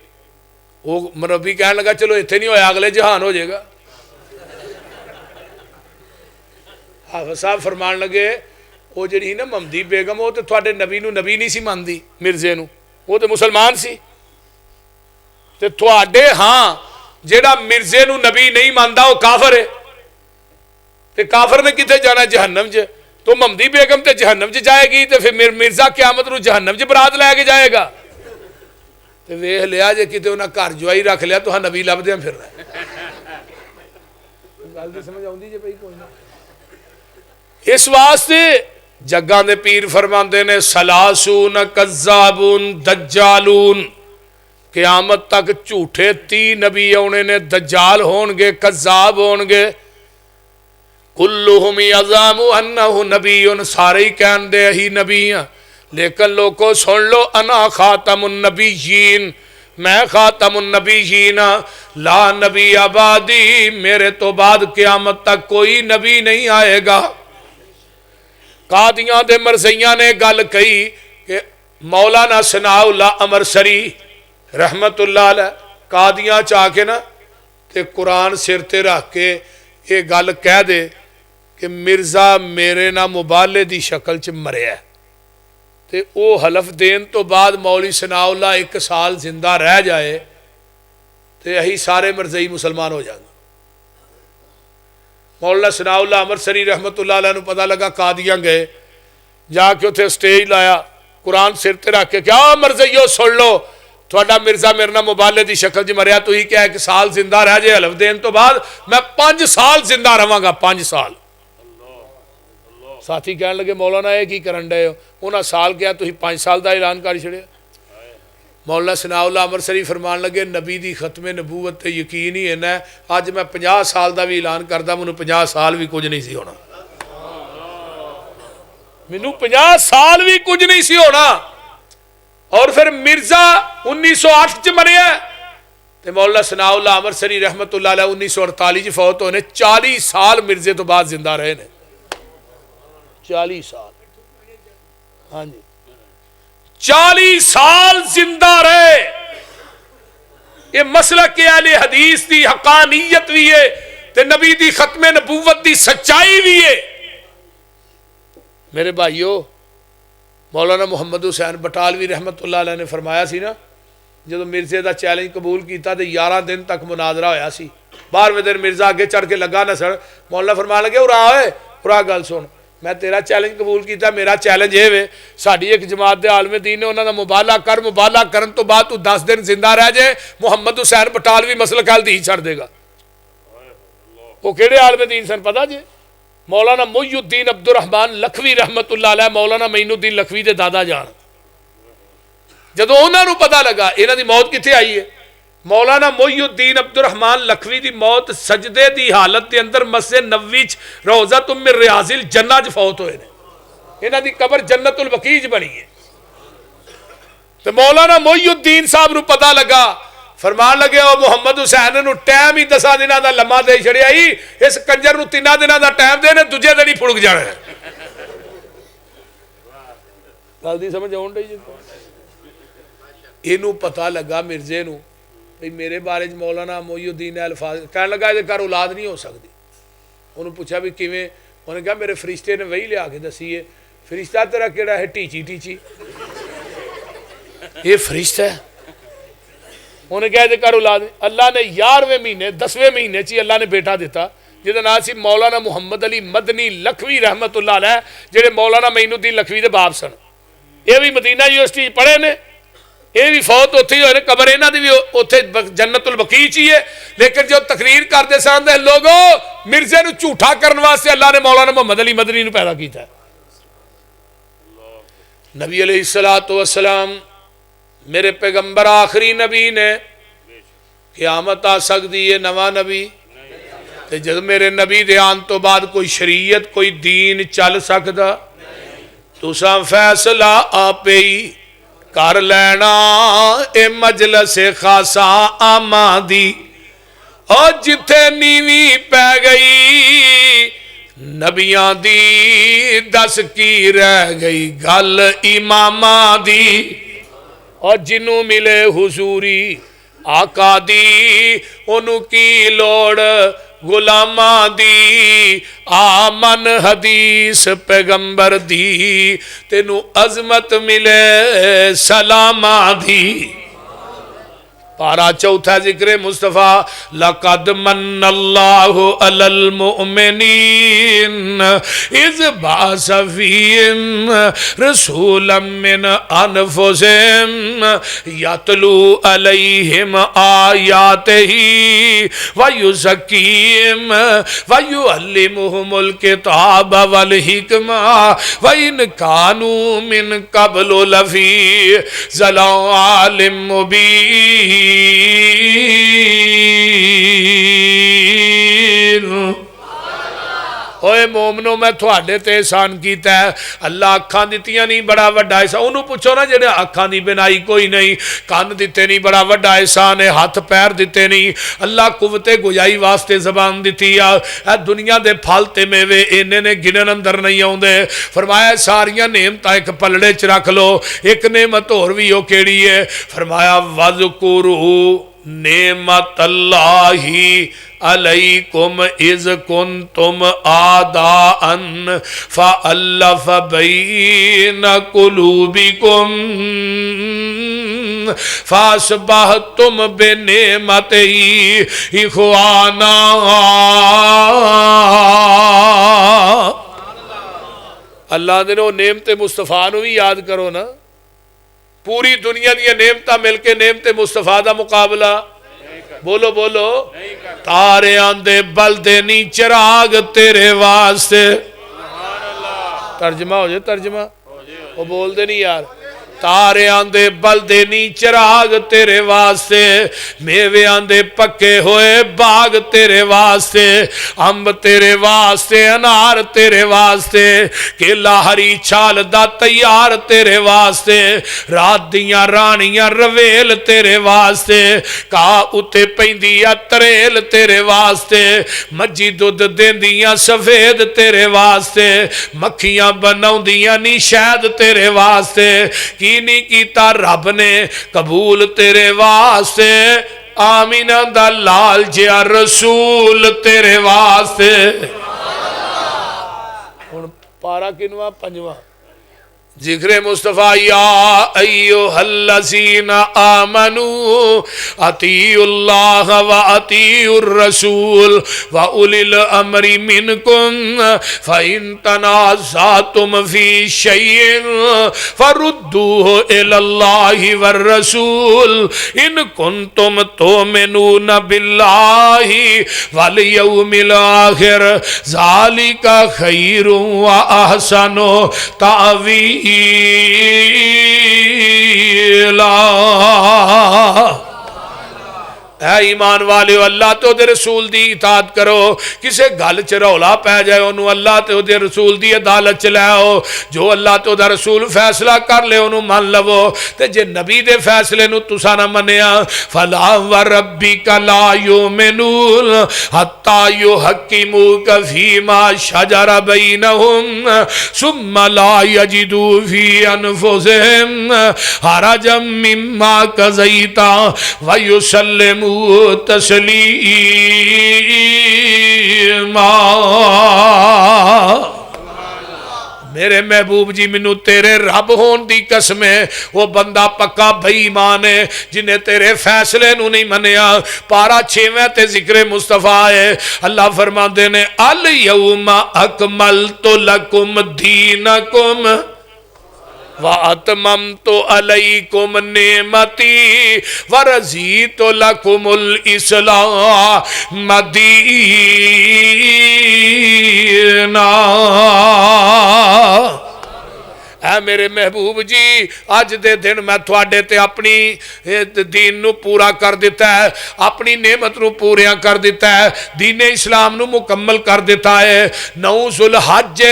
वो मुरब्बी कह लगा चलो इत्थे नहीं होया अगले जहान हो जाएगा। हाफिज साहब फरमान लगे वो जी ना महमदी बेगम वो तो थोड़े नबी नू नबी नहीं सी मानती, मिर्जे नू वो तो मुसलमान सी। ते थोड़े हाँ जेड़ा मिर्जे नू नबी नहीं मानता वो काफर है। ते काफर ने किथे जाना जहन्नम च। तो महमदी बेगम तो जहन्नम च जाएगी तो फिर मिर्जा क्यामत नू जहन्नम च बरात लैके जाएगा। तो वेख लिया जे किते उन्हें घर जुआई रख लिया तो नबी लभदे फिरना। गल तो समझ आउंदी जे भाई कोई ना। इस वास्ते जग्गां दे पीर फरमाते ने सलासून कज़्ज़ाबून दज्जालून, क़यामत तक झूठे 30 नबी आने ने, दज्जाल होणगे कज़्ज़ाब होणगे। कुल्लुहुम यज़ामु अन्नहु नबीयुन, सारे ही कहते ही नबी हैं। लेकिन लोगों सुन लो अना खातमुन नबीयीन, मैं खातमुन नबीयीन ला नबी आबादी, मेरे तो बाद क़यामत तक कोई नबी नहीं आएगा। कादियां दे मरज़इयां ने गल कही कि मौलाना सनाउल्लाह अमरसरी रहमतुल्लाह अलैह कादियां च आके ना ते कुरान सिर ते रख के ये गल कह दे कि मिर्जा मेरे ना मुबाले की शक्ल च मरिया। तो वो हलफ देन तो बाद मौलवी सनाउल्लाह 1 साल जिंदा रह जाए तो अही सारे मरज़ई मुसलमान हो जाएंगे। मौलाना सनाउल्लाह अमरसरी रहमतुल्लाह अलैह नूं पता लगा कादियां गए, जाके उत्थे स्टेज लाया, कुरान सिर ते रख के क्या मरज़ईओ सुन लो थोड़ा मिर्जा मेरे ना मुबाले की शक्ल च मरिया, तुसीं क्या 1 साल जिंदा रह जाए, हलफ देन तो बाद मैं 5 साल जिंदा रहांगा, 5 साल। साथी कह लगे मौलाना ये की करन डे हो? उन्हें साल क्या तुसीं 5 साल का ऐलान कर छड़िया। मौलाना सनाउल्लाह अमृतसरी फरमान लगे नबी दी खत्मे नबूवत ते यकीन ही इन्ना है, अज मैं 50 साल का भी ऐलान करदा, मैनू 50 साल भी कुछ नहीं सी होना, मैनू 50 साल भी कुछ नहीं सी होना। और फिर मिर्जा 1908 च मरिया ते मौलाना सनाउल्लाह अमृतसरी रहमतुल्लाह अलैह 1948 च फौत होने। 40 साल मिर्जे तो बाद जिंदा रहे ने, 40 साल, हाँ जी 40 साल जिंदा रहे। ये मसलक के अहले हदीस की हकानियत भी है ते नबी दी खत्मे नबूवत की सच्चाई भी है। मेरे भाइयों, मौलाना मुहम्मद हुसैन बटालवी रहमतुल्लाह अलैह ने फरमाया सी ना, जो मिर्जे का चैलेंज कबूल किया तो 11 दिन तक मुनाजरा होया सी। 12वें दिन मिर्जा अगे चढ़ के लगा नसण, मौलाना फरमान लगे उरा होए उरा गल सुन, मैं तेरा चैलेंज कबूल किया, मेरा चैलेंज ये वे साड़ी एक जमात के आलमे दीन ने उन्होंने मुबाला कर, मुबाला करन तो बाद तू 10 दिन जिंदा रह जाए, मुहम्मद हुसैन बटालवी मसलक अहल दी छड़ देगा। वो केड़े आलमे दीन सन पता जे? मौलाना मोइनुद्दीन अब्दुल रहमान लखवी रहमतुल्लाह अलैह, मौलाना मोइनुद्दीन लखवी के दादा जान। जदों उन्होंने पता लगा इन्हां दी मौत कित्थे आई है, मौलाना मोइनुद्दीन अब्दुल रहमान लखवी की मौत सजदे की हालत के अंदर मस्जिद नबवी रोज़ा मिन रियाज़िल जन्नह च फौत होए ने। इन्हां दी कबर जन्नतुल बकी च बनी है। तो मौलाना मोइनुद्दीन साहब नूं पता लगा, फरमान लगे ओ मुहम्मद हुसैन नूं टाइम ही 10 दिनों का लम्मा दे छड़िया ही, इस कंजर नूं 3 दिनों का टाइम देने, दूजे दिन ही फुड़क जाना है। गल दी समझ आउण दी जी? इनू पता लगा मिर्जे नूं भाई मेरे बारे च मौलाना मोइनुद्दीन अल्फाज कह लगा ये घर औलाद नहीं हो सकती। उन्होंने पूछा भी किवें, उन्हें कहा मेरे फरिश्ते ने वही लिया के दसी है। फरिश्ता तेरा केड़ा है? टीची टीची। ये फरिश्ता है? उन्हें कहा ये घर औलाद। अल्लाह ने 11वें महीने 10वें महीने च अल्लाह ने बेटा दिता जिहदा नाम सी मौलाना मुहम्मद अली मदनी लखवी रहमतुल्लाह अलैह, जेड़े मौलाना मोइनुद्दीन लखवी के बाप सन। ये भी मदीना यूनिवर्सिटी पढ़े ने, ये भी फौत उत्थे ही होए, कबर इन्हां दी भी उत्थे जन्नतुल बकी च ही है। लेकिन जो तकरीर करते सन लोगों, मिर्जे नूं झूठा करने वास्ते अल्लाह ने मौलाना मुहम्मद अली मदनी नूं पैदा किया। नबी अलैहिस्सलातु वस्सलाम मेरे पैगंबर आखिरी नबी ने, क़यामत आ सकती है नवा नबी, ते जब मेरे नबी दे आन तो बाद कोई शरीयत कोई दीन चल सकदा, तुसां फैसला आपे ही कर लेना। ए मजलस खासा आमा दी और जिथे नीवी पै गई नबियां दी, दस की रह गई गल इमामा दी। और जिन्नू मिले हुजूरी आका दी, ओनू की लोड़ गुलामा दी। आमन हदीस पैगंबर दी, तेनू अजमत मिले सलामा दी। पारा चौथा जिक्र मुस्तफा, लक़द मन्नल्लाहु अलल मुमिनीन इज़ बअस फ़ीहिम रसूलन मिन अनफुसिहिम यतलू अलैहिम आयातिही व युज़क्कीहिम व युअल्लिमुहुमुल किताब वल हिकमा व इन कानू मिन क़ब्लु लफ़ी ज़लालिम मुबीन। ओए मोमनो, मैं थोड़े ते एहसान कीता है। अल्लाह अखां दित्तियां नहीं, बड़ा वड्डा एहसान। उन्होंने पूछो ना जेड़े अखां दी बनाई कोई नहीं, कान दिते नहीं, बड़ा वड्डा एहसान है। हाथ पैर दिते नहीं, अल्लाह कुवते गुजाई वास्ते जबान दिती आ। दुनिया दे फल ते मेवे इन्ने ने गिनन अंदर नहीं आउंदे। फरमाया सारियां नेमतां एक पलड़े च रख लो, एक नेमत होर भी ओ केड़ी है? फरमाया वज़कुरू नेमतल्लाही अलैकुम इज़ कुंतुम आदाअन फ़अल्लफ़ बैन कुलूबिकुम फ़अस्बहतुम बिनिअमतिही इख़वाना। अल्लाह दे नेमते मुस्तफा नूं भी याद करो ना। पूरी दुनिया दी नेमतां मिल के नेमते मुस्तफा दा मुकाबला बोलो बोलो। तारे आंदे बलदे नी चिराग तेरे वास्ते। तर्जमा हो जाए, तर्जमा वो बोलते नहीं यार। तारियां दे बलदे नी चिराग तेरे वास्ते, मेवियां दे पक्के होए बाग तेरे वास्ते, अंब तेरे वास्ते, अनार तेरे वास्ते, केला हरी छाल दा तैयार तेरे वास्ते, रात दियां रानियां रवेल तेरे वास्ते, का उत्ते पैंदी आ तरेल तेरे वास्ते, मज्जी दुध देंदियां सफेद तेरे वास्ते, मक्खियां बनाउंदियां नी शहद तेरे वास्ते, की नहीं कीता रब ने कबूल तेरे वास्ते, आमीना दा लाल जिया रसूल तेरे वास्ते। हुण पारा किनवा पंजवा जिक्रे मुस्तफा, या अय्युहल्लज़ीना आमनू अतीउल्लाह व अतीउर रसूल व उलिल अमरी मिनकुम फ़इन तनाज़अतुम फ़ी शैइन फ़रुद्दूहु इलल्लाहि वर रसूल इन कुंतुम तुमिनून बिल्लाहि वल यौमिल आखिर ज़ालिका खैरुन व अहसनु तावीला। है ईमान वाले अल्लाह तो उहदे रसूल दी इताअत करो, किसे गल च रौला पै जाए उन्होंने अल्लाह तो उहदे रसूल दी अदालत च लै आओ, जो अल्लाह तो उहदा रसूल फैसला कर ले उन्होंने मान लवो, ते जे नबी दे फैसले नूं तुसां ना मन्निया, फला व रब्बिका ला युमिनून हत्ता युहक्किमूका फीमा शजरा बैनहुम सुम्मा ला यजिदू फी अनफुसिहिम हरजम मिम्मा कज़ैता व युसल्लिमू तस्लीमा। मेरे महबूब जी मैनू तेरे रब होने की कसम है, वो बंदा पक्का बेईमान है जिन्हें तेरे फैसले नू नहीं मनिया। पारा 6वें ते जिक्रे मुस्तफा है, अल्लाह फरमाते ने अल यौमा अकमलतु लकुम दीनकुम व अतममतु अलैकुम नेमती व रज़ीतु लकुमुल इस्लाम दीना। है मेरे महबूब जी, अज दे दिन मैं थोड़े ते अपनी दीन नू पूरा कर दिता है, अपनी नेमत नू पूरिया कर दिता है, दीने इस्लाम नू मुकम्मल कर दिता है। 9 ज़ुल्हज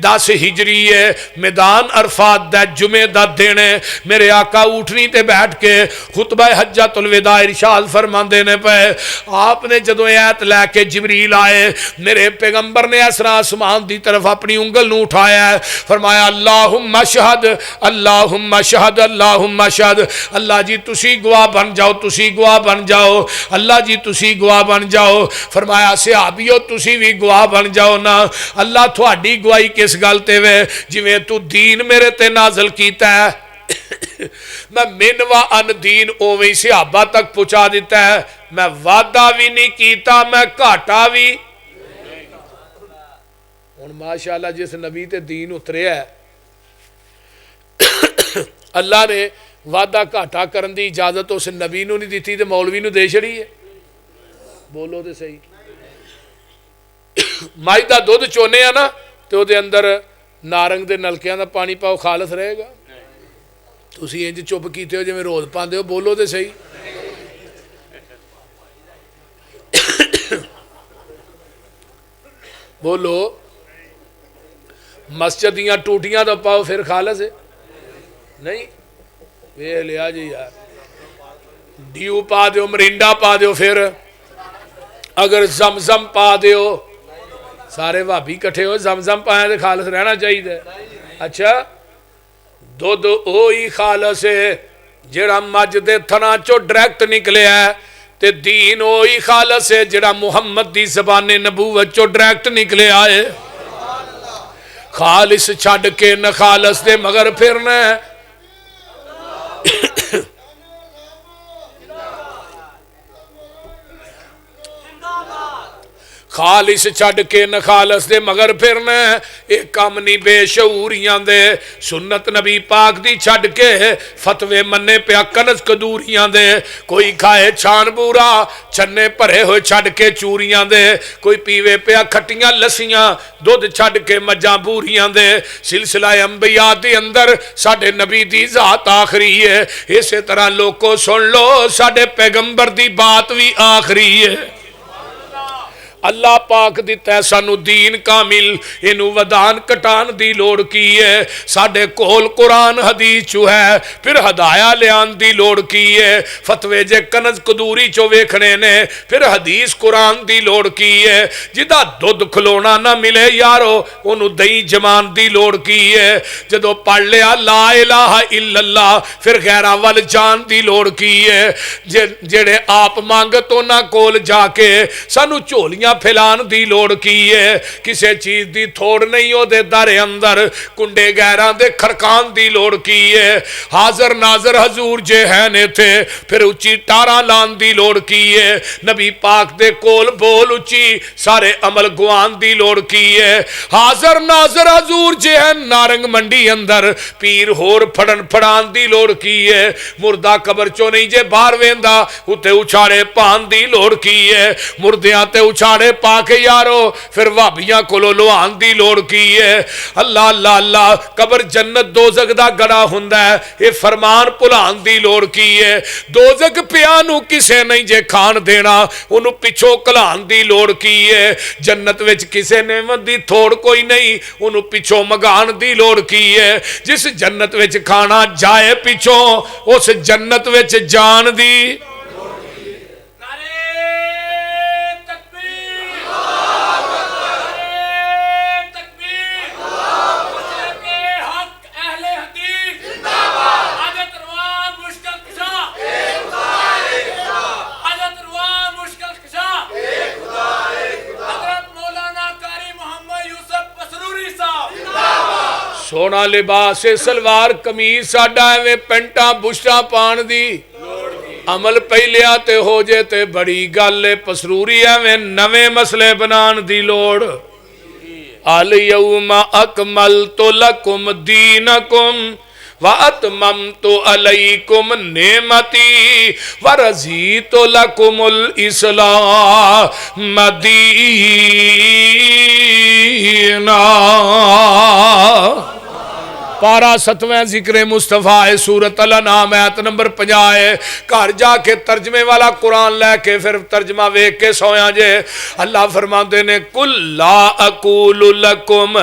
10 हिजरी है, मैदान अरफात दा जुमे दा दिन है। मेरे आका ऊठनी ते बैठ के खुतबा हज्जतुल विदा इरशाद फरमाते ने पे, आपने जदों ऐत लैके जिबरील आए, मेरे पैगंबर ने इस तरह आसमान की तरफ अपनी उंगल नू उठाया, फरमाया अल्लाहुम्मा शहद अल्लाहुम्मा शहद अल्लाहुम्मा शहद, अल्लाह जी तुसी गवाह बन जाओ, तुसी गवाह बन जाओ, अल्लाह जी तुसी गवाह बन जाओ। फरमाया सहाबियो तुसी भी गवाह बन जाओ ना, अल्लाह थोड़ी गवाही किस गल ते वे, जिवें तू दीन मेरे ते नाज़िल कीता है मैं मिनवा अन दीन उवें सहाबा तक पहुंचा दिता है, मैं वादा भी नहीं कीता, मैं घाटा भी। हुण माशाअल्लाह जिस नबी ते दीन उतरिया है, अल्लाह ने वादा घाटा करने की इजाजत उस नबी नूं नहीं दी, तो मौलवी नूं दे छड़ी है। बोलो तो सही, मई का दुध चोने आ ना, तो उहदे अंदर नारंग के नलकियां का पानी पाओ, खालस रहेगा? तुसीं इंज चुप कीते हो जिवें रोज पाते हो। बोलो तो सही। बोलो, मस्जिद दियां टूटियां तो पाओ, फिर खालस है नहीं? वे लिया जी यार, ड्यू पा दो, मरिंडा पा दो, फिर अगर जमजम पा दो, सारे भाभी इकट्ठे हो, जमजम पाया तो खालस रहना चाहिए। अच्छा, दुध ओही खालस है जिहड़ा मज दे थना चो डायरैक्ट निकलिया है, ते दीन ओही खालस है जिहड़ा मुहम्मद दी ज़बाने नबूवत चो डायरैक्ट निकलिया है। खालिस छड़ के नखालस दे मगर फिरना है। खालिस छड़ के नखालस दे मगर फिरना ये काम नहीं बेशऊरियां दे सुन्नत नबी पाक दी छड़ के फतवे मन्ने पिया कनस कदूरियां दे कोई खाए छान बूरा छन्ने भरे हुए छड़ के चूरियां दे कोई पीवे पिया खट्टियां लस्सियां दुध छड़ के मज्जां बूरियां दे सिलसिला अंबिया दे अंदर साडे नबी दी जात आखरी है इसे तरह लोगों सुन लो साडे पैगंबर दी बात भी आखरी है अल्लाह पाक दिता है सानू दीन कामिल इनू वधान कटान दी लोड़ की है साडे कोल कुरान हदीस चो है फिर हदाया लियान दी लोड़ की है फतवे जे कनज कदूरी चो वेखने ने फिर हदीस कुरान दी लोड़ की है जिदा दुध खलोना ना मिले यारो ओनू दही जमान दी लोड़ की है जदों पढ़ लिया ला इलाहा इल्लल्लाह फिर गैरा वल जान दी लोड़ की है जेड़े आप मंगत उन्हां कोल जाके सानू झोलियां फैलान दी लोड़ की है किसी चीज की थोड़ नहीं ओदे दर अंदर कुंडे गैरां दे खड़कान दी लोड़ की है हाजर नाजर हजूर जे है ने थे फिर उच्ची टारा लान दी लोड़ की है नबी पाक दे कोल बोल उच्ची सारे अमल गुआन दी लोड़ की है हाजर नाजर हजूर जे है नारंग मंडी अंदर पीर होर फड़न फड़ान दी लोड़ की है मुर्दा कबर चो नहीं जे बाहर वेंदा उत्ते उछाड़े पान दी लोड़ की है मुर्दियां ते उछाड़े पाके यारो फिर भाबियां कोलों लुहान दी लोड़ की है अल्लाह अल्लाह अल्लाह कबर जन्नत दोजक दा गड़ा हुंदा है ये फरमान भुलान दी लोड़ की है दोजक पिया नू किसे नहीं जे खान देना उन्हों पिछों घलान दी लोड़ की है जन्नत विच किसे नेमत दी थोड़ कोई नहीं उन्हों पिछों मंगान दी लोड़ की है जिस जन्नत विच खाना जाए पिछों उस जन्नत विच जान दी सोना लिबास सलवार कमीज साडा एवें पेंटा बुशा पान दी अमल पहलिया ते हो जे ते बड़ी गल पसरूरी एवें नवे मसले बनान दी लोड़ अल यौमा अकमलतु लकुम दीनकुम व अतममतु अलैकुम नेमती व रज़ीतु लकुमुल इस्लाम दीना पारा 7वां जिक्र मुस्तफा है सूरत अल अनाम आयत नंबर 50 है घर जाके तर्जमे वाला कुरान लैके फिर तर्जमा वेख के सोया जे अल्लाह फरमाते ने कुल ला अकूलु लकुम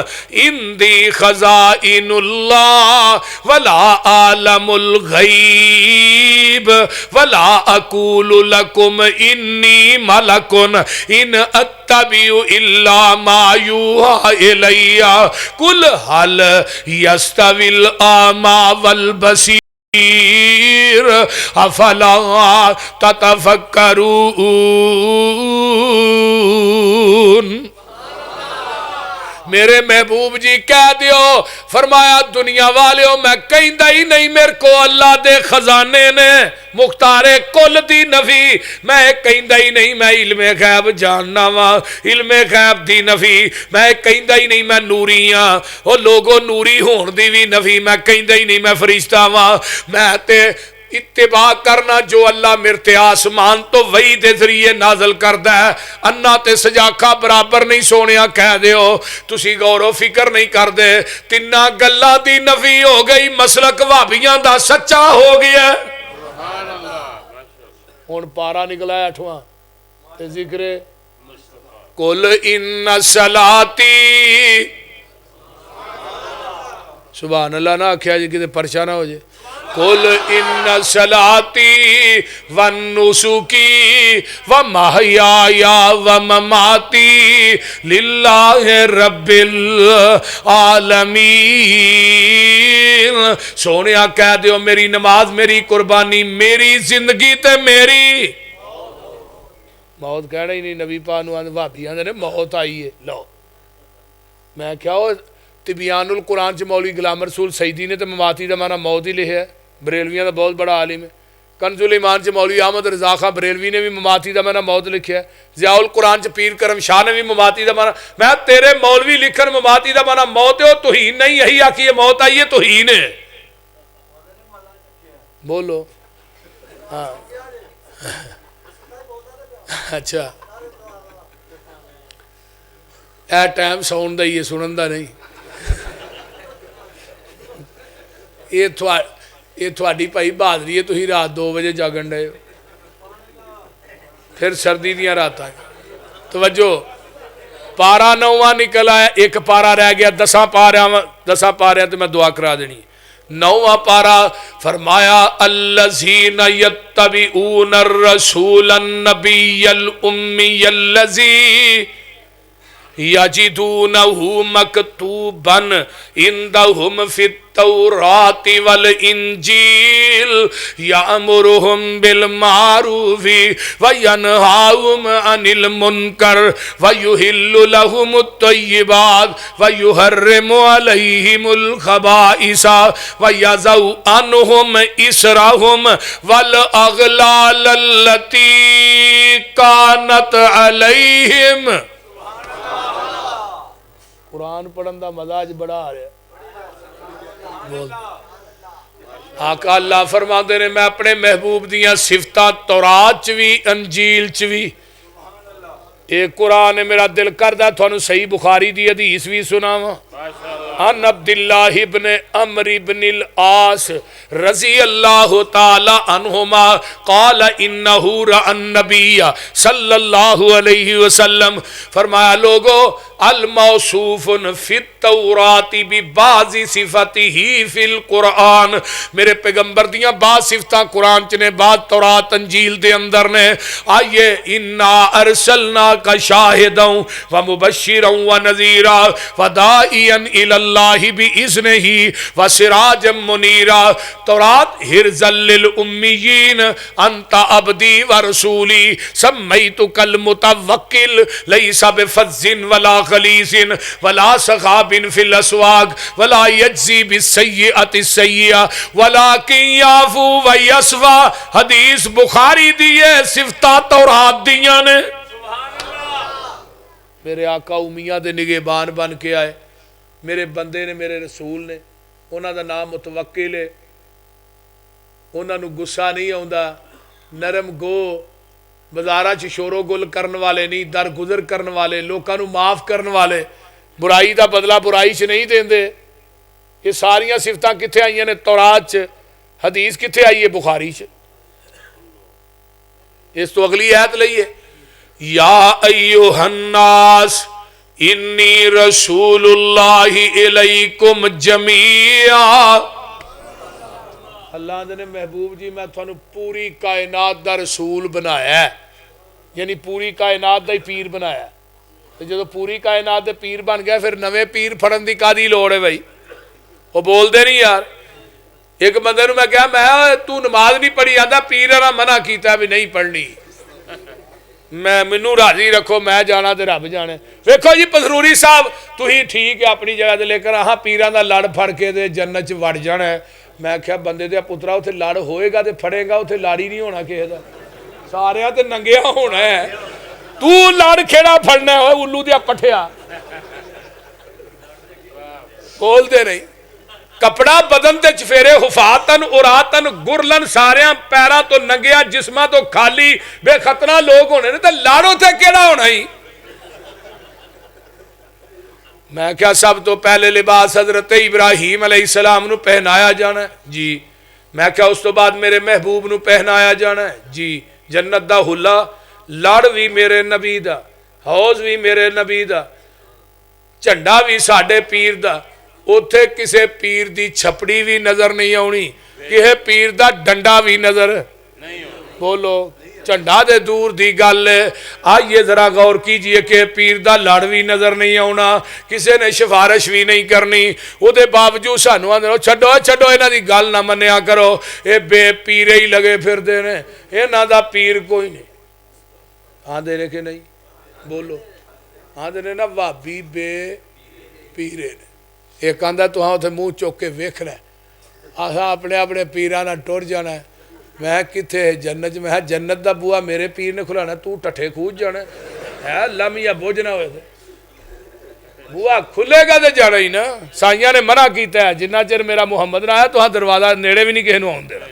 इंदी खज़ाइनुल्लाह वला आलमुल गैब वला अकूलु लकुम इन्नी मलकुन इन अत्तबिउ इल्ला मा यूहा इलैया कुल हल यस्तविल आमा वल बसीर अफला ततफक्करून मेरे महबूब जी कह दियो फरमाया दुनिया वालियों मैं कहंदा ही नहीं मेरे को अल्लाह दे खजाने ने मुख्तारे कुल दी नफी मैं कहंदा ही नहीं मैं इल्मे गैब जानना वा इल्मे गैब दी नफी मैं कहंदा ही नहीं मैं नूरी हाँ वो लोगों नूरी होने दी भी नफी मैं कहंदा ही नहीं मैं फरिश्ता वा मैं ते इत्तिबा करना जो अल्लाह मेरे आसमान तो वही दे जरिए नाजल करता है अन्ना ते सजाखा बराबर नहीं सोनिया कह दियो तुसी गौर फिक्र नहीं करते तिना गल्लां दी नफी हो गई मसलक वाबियां दा सच्चा हो गया हुण पारा निकला 8वां ते जिक्र कुल इन्ना सलाती सुभान अल्लाह ना आख्या जी किते परचा ना हो जाए कुल इन्ना सलाती व नुसुकी व महयाया व ममाती लिल्लाहि रब्बिल आलमीन सोनिया कह दियो मेरी नमाज मेरी कुर्बानी मेरी जिंदगी ते मेरी मौत कहना ही नहीं नबी पाक नूं भाभी आंदे ने मौत आई है लो मैं क्या तिबियानुल कुरान च मौलवी गुलाम रसूल सईदी ने तो ममाती का माना मौत ही लिखा बरेलवियां का बहुत बड़ा आलिम है कंजुल ईमान च मौलवी अहमद रजा खां बरेलवी ने भी ममाती का मैंने मौत लिखा है। ज़ियाउल कुरान च पीर करम शाह ने भी ममाती का माना। मैं तेरे मौलवी लिखन ममाती का माना मौत है, तुहीन नहीं, यही आखिए मौत आई है तुहीन है। बोलो हाँ अच्छा ए टाइम सौन का ही है, सुनन का नहीं। ये थोड़ी भाई बहादरी है, तुम रात 2 बजे जागन डे हो। फिर सर्दी दियां रातां तवज्जो, पारा 9वां निकल आया, एक पारा रह गया 10 पारियां तो मैं दुआ करा देनी। 9वां पारा फरमाया अल्लज़ीना यत्तबिऊन रसूलन नबिय्यल उम्मियल्लज़ी यजिदूनहु मकतूबन इंदहुम फित तौराति वल इंजील यामुरुहुम बिल मारूफि व यनहाहुम अनिल मुनकर व युहिल्लु लहुमुत तय्यिबात व युहर्रिमु अलैहिमुल खबाइसा व यज़उ अन्हुम इसरहुम वल अगलाल लती कानत अलैहिम। कुरान पढ़न का मजा अज बड़ा आ रहा। बोल आका अल्लाह फरमाते ने मैं अपने महबूब दियां सिफतां तौरात च भी अंजील च भी। ये कुरान है, मेरा दिल करदा थानू सही बुखारी दी हदीस भी सुनावा। अन अब्दुल्लाह इब्न अम्र इब्निल आस रज़ी अल्लाह ताला अन्हुमा क़ाल इन्नहु रअन नबिय्य सल्लल्लाहु अलैहि वसल्लम। फरमाया लोगो अल मौसूफुन फित तौराती बि बाज़ी सिफतिही फिल कुरान। मेरे पैगंबर दियां बाद सिफतां कुरान च ने, बाद तौरात अंजील दे अंदर ने। आइए इन्ना अरसलना का शाहिदन व मुबश्शिरन व नज़ीरा व दाइयन इलल्लाहि बिइज़्निही व सिराजम मुनीरा। तौरात हिर्ज़ल लिल उम्मियीन अंता अब्दी व रसूली सम्मैतुकल मुतवक्किल लैसा बिफ़ज़्ज़िन वला खलीसिन वला सखाबिन फिल अस्वाक वला यज्ज़ी बिस्सय्यअति सय्यिआ वलाकिन याफू व यस्फा। हदीस बुखारी दी है, सिफता तौरात दियां ने। मेरे आका उमिया दे निगेबान बन के आए, मेरे बंदे ने, मेरे रसूल ने, उन्हों का नाम मुतवक्किल है। उन्होंने गुस्सा नहीं आता, नरम गो, बाजारा च शोरो गुल करने वाले नहीं, दर गुजर करने वाले, लोगों को माफ़ करने वाले, बुराई का बदला बुराई च नहीं देंदे। ये सारिया सिफतां कित्थे आईयां ने तौरात च, हदीस कित्थे आई है बुखारी च। इस तो अगली आयत लईए, या अय्युहन्नास इन्नी रसूलुल्लाहि इलैकुम जमीआ। अल्लाह ने महबूब जी मैं थानू पूरी कायनात दा रसूल बनाया है, यानी पूरी कायनात दा ही पीर बनाया। तो जो पूरी कायनात दे पीर बन गया फिर नवे पीर फड़न की कादी लोड़ है भाई। वो बोलते नहीं यार। एक बंदे मैं कहा मैं तू नमाज नहीं पढ़ी, आंदा पीर ने मना किया भी नहीं पढ़नी, मैं मैनू राजी रखो, मैं जाना तो रब जाने। वेखो जी पसरूरी साहब तुही ठीक है अपनी जगह से, लेकर हाँ पीरां दा लड़ फड़ के दे जन्नत च वड़ जाना है। मैं क्या बंदे दे पुत्रा उत्थे लड़ होएगा तो फड़ेगा, उत्थे लड़ ही नहीं होना किसी का, सारिया तो नंगिया होना है। तू लड़ खेड़ा फड़ना है उल्लू दिया पठिया। बोलते नहीं, कपड़ा बदन ते चफेरे हुफातन उरातन गुरलन, सारिया पैरों तो नंगिया जिस्मां तो खाली बेखतना लोग होने ने, तो लड़ उत्थे केड़ा होना ही। मैं क्या सब तो पहले लिबास हजरत इब्राहीम अलैहिस्सलाम नू पहनाया जाना है जी। मैं क्या उस तो बाद मेरे महबूब नू पहनाया जाना है जी। जन्नत दा हुला, लड़ भी मेरे नबी दा, हौज भी मेरे नबी दा, झंडा भी साडे पीर दा। उत्थे किसे पीर दी छपड़ी भी नजर नहीं आनी, किसे पीर दा डंडा भी नजर नहीं। बोलो झंडा दे दूर दी गल है। आइए जरा गौर कीजिए कि पीर दा लड़ भी नजर नहीं आना, किसी ने सिफारिश भी नहीं करनी, उहदे बावजूद सानू आंदे छड्डो छड्डो इन्हां दी गल ना मन्निया करो, ये बेपीरे ही लगे फिरदे ने, इन्हां दा पीर कोई नहीं। आंदे ने कि नहीं? बोलो आंदे ने ना भाभी बे पीरे ने। एक आंदा तुहां उत्थे मूँह चुक के वेखना, असां अपने अपने पीरां नाल टुर जाना है। मैं किथे जन्नत मैं जन्नत का बूआ मेरे पीर ने खुलाना, तू टठे खूज जाना है लामिया बोझ ना हो बूआ खुलेगा तो जाना ही ना। साइया ने मना किया है जिन्ना चिर मेरा मुहम्मद ना आया तो दरवाजा नेड़े भी नहीं किसी आउन देना।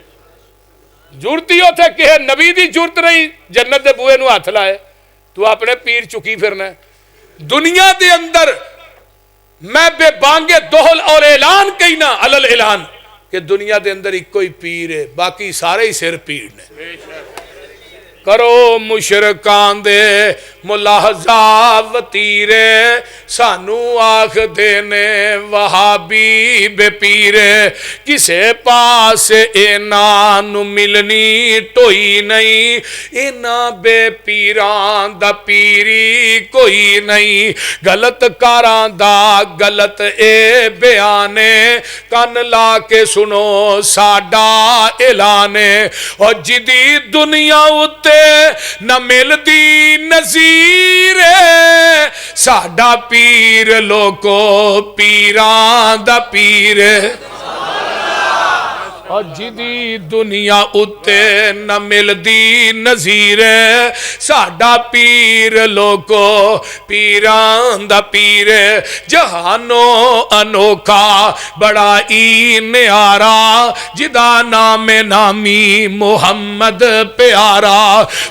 जुरत ही उथे किसी नबी की जुरत नहीं जन्नत के बूहे हाथ लाए, तू अपने पीर चुकी फिरना। दुनिया के अंदर मैं बेबांगे दोहल और ऐलान कहना अलल ऐलान कि दुनिया के अंदर इको ही पीर है, बाकी सारे ही सिर पीर ने। करो मुशरकां दे मुलाहजा वतीरे, सानू आख देने वहाबी बेपीरे, किसे पास इन्हां नू मिलनी टोई नहीं, इन्हां बेपीरां दा पीरी कोई नहीं। गलत कारां दा गलत ए बयाने, कन ला के सुनो साडा ऐलाने। और जिदी दुनिया उत्ते न मिलदी नज़ीर, साडा पीर लोको पीरां दा पीर। और जिदी दुनिया उत्ते न मिलदी नज़ीर, साडा पीर लोको पीरां दा पीर। जहानो अनोखा बड़ा ई न्यारा, जिदा नाम नामी मुहम्मद प्यारा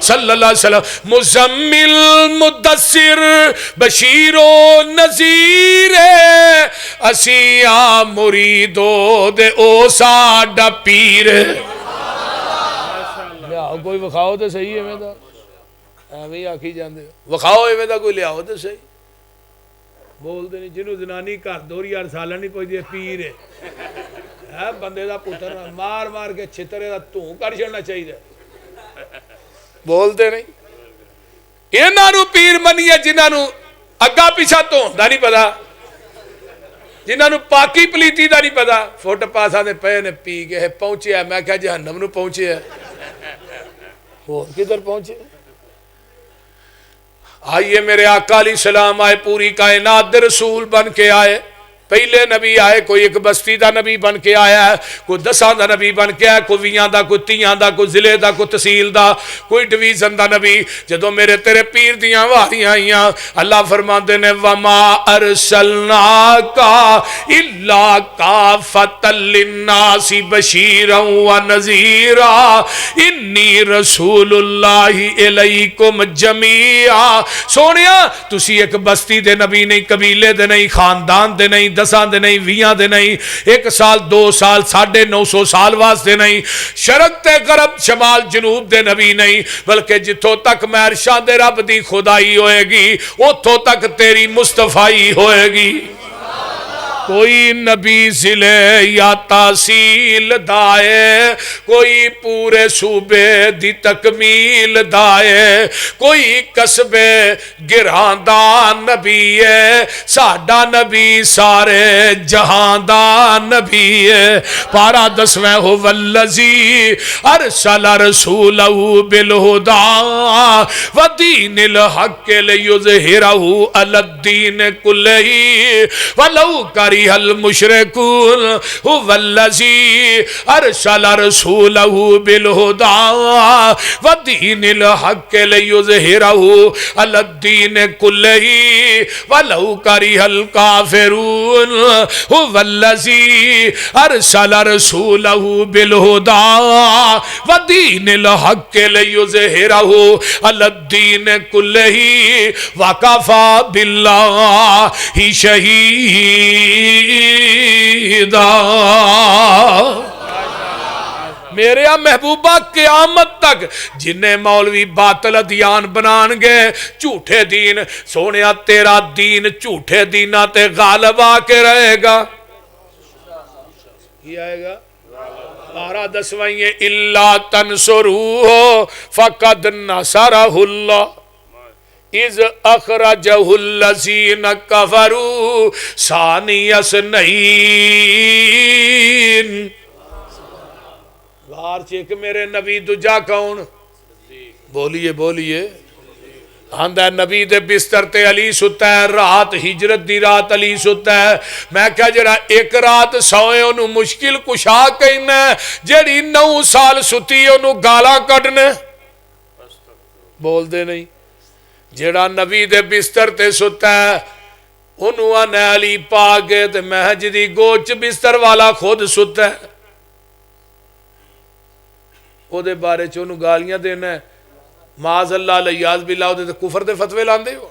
सल्लल्लाहु अलैहि वसल्लम। मुज़म्मिल मुदस्सिर बशीरो नज़ीर, असिया मुरीदो दे ओ साडा पीर। लियाओ कोई विखाओ तो सही एवें दा, एवें आखी जाते विखाओ एवें दा कोई लियाओ तो सही। बोलते नहीं जिन्हों जनानी घर दोहरी यार साल नहीं पुछदी पीर है बंदे का पुत्र मार मार के छितरे का धूं कर छड़ना चाहिए। बोलते नहीं इन्हों पीर मनीए जिन्होंने अग्गा पिछा धोन का नहीं पता, जिन्होंने पाकी पलीती का नहीं पता। फुट पासा दे पे ने पी के पहुंचे, मैं क्या जहन्नम नूं पहुंचे होर किधर पहुंचे। आइए मेरे आका अलैहि सलाम आए, पूरी कायनात दे रसूल बन के आए। पहले नबी आए, कोई एक बस्ती का नबी बन के आया है, कोई 10 का नबी बन के आया, कोई 20 का, कोई 30 का, कोई जिले का, कोई तहसील का, कोई डिवीजन का नबी। जदों मेरे तेरे पीर दियां वारियां आईयां, अल्लाह फरमाते ने वमा अरसलनाका इल्ला काफतल लिन्नासी बशीरन व नज़ीरा, इन्नी रसूलुल्लाहि इलैकुम जमीआ। सोनिया तुसी एक बस्ती दे नबी नहीं, कबीले दे नहीं, खानदान दे नहीं, 10 दे नहीं, 20 दे नहीं, 1 साल 2 साल 950 साल वास्ते नहीं, शरक ते गरब शमाल जनूब दे नबी नहीं, बल्कि जिथों तक मैं अरशां दे रब दी खुदाई होएगी उथों तक तेरी मुस्तफाई होएगी। कोई नबी जिले या तहसील दाए, कोई पूरे सूबे दी तकमील दाए, कोई कस्बे गिरां दा नबी है, साडा नबी सारे जहां दा नबी है। पारा 10वें हो वल्लज़ी अरसल रसूलहु बिल हुदा व दीनिल हक़ लियुज़हिरहु अलद्दीन कुल्लिही वलौ करी हल मुशरिकून हुवल्लज़ी अरसल रसूलहु बिल हुदा व दीनिल हक़ लियुज़हिरहु अलद्दीन कुल्लिही वलौ करिहल काफ़िरून हुवल्लज़ी अरसल रसूलहु बिल हुदा व दीनिल हक़ लियुज़हिरहु अलद्दीन कुल्लिही व कफ़ा बिल्लाहि शहीदा। मेरे महबूबा क़यामत तक जिन्हें मौलवी बातल अदियान बनानगे झूठे दीन, सोनिया तेरा दीन झूठे दीना ते गालिब आके रहेगा। ये आएगा 12 इल्ला तनसुरूहु फ़क़द नसरहुल्लाह इज अखरजहुल्लज़ीन कफरू सानियस नईन। वार चेक मेरे नबी दूजा कौन? बोलिए बोलिए। आंदा नबी दे बिस्तर ते अली सुता है, रात हिजरत दी रात अली सुता है। मैं क्या जरा एक रात सोए ओनू मुश्किल कुशा कहना, जेड़ी 9 साल सुती ओनू गाला कढ़ना बोलते नहीं। जेड़ा नबी दे बिस्तर ते सुता है ओनू आना अली पा के, ते मैं जिदी गोच बिस्तर वाला खुद सुता है ओदे बारे च ओनू गालियां देना माज अल्लाह लियाज बिल्ला ओदे ते कुफर दे फतवे लांदे हो।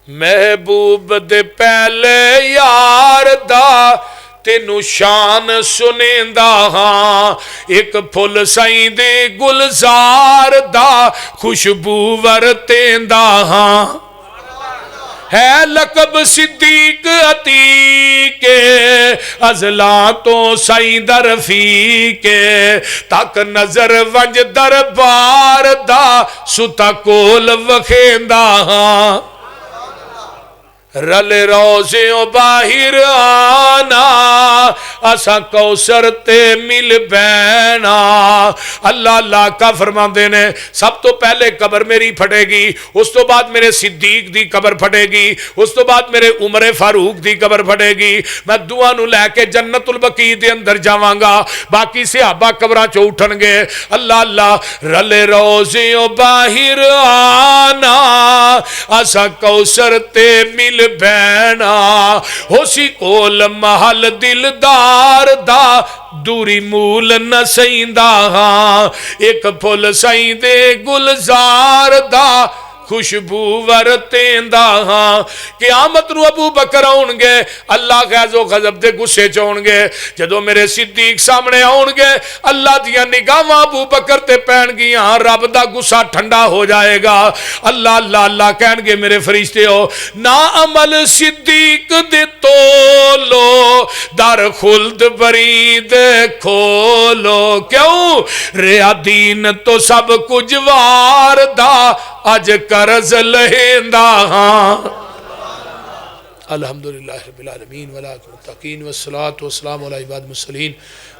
महबूब दे पहले यार दा तेनू शान सुनेंदा हाँ, एक फुल साईं दे गुलजार दा खुशबू वरतेंदा हाँ। है लकब सिद्दीक अतीक अजला तो साईं दरफीक, तक नजर वंज दरबार दा सुता कोल वखेंदा हाँ। रल रोज़ियों बाहिर आना असा कौसर ते मिल बैना। अल्लाह अल्लाह का फरमाते ने सब तो पहले कबर मेरी फटेगी, उस तो बाद मेरे सिद्दीक दी कबर फटेगी, उस तो बाद मेरे उमर फारूक दी कबर फटेगी। मैं दुआ नू लैके जन्नतुल बकी दे अंदर जावांगा, बाकी सहाबा कबरां चो उठणगे। अल्लाह अल्लाह रल रोज़ियों बाहिर आना असा कौसर ते मिल बैना, होसी कोल महल दिलदार दा दूरी मूल न सईंदा हाँ। एक फुल साईं दे गुलजार दा खुशबू वरतेंदा हाँ। क़यामत नूं अबू बकर आउणगे, अल्लाह गैज़ो गज़ब दे गुस्से च आउणगे। जदों मेरे सिद्दीक सामने आउणगे अल्लाह दियां निगाहां अबू बकर ते पैणगियां, रब दा गुस्सा ठंडा हो जाएगा। अल्लाह अल्लाह अल्लाह कहणगे मेरे फरिश्तेओ ना अमल सिद्दीक दे तोलो, दर खुल्द बरीद खोलो। क्यों रिया दीन तो सब कुछ वार दा अज कर्ज लहेंदा हाँ। अल्हम्दुलिल्लाह रब्बिल आलमीन वल मुत्तकीन वस्सलातु वस्सलामु अला इबादिल मुरसलीन।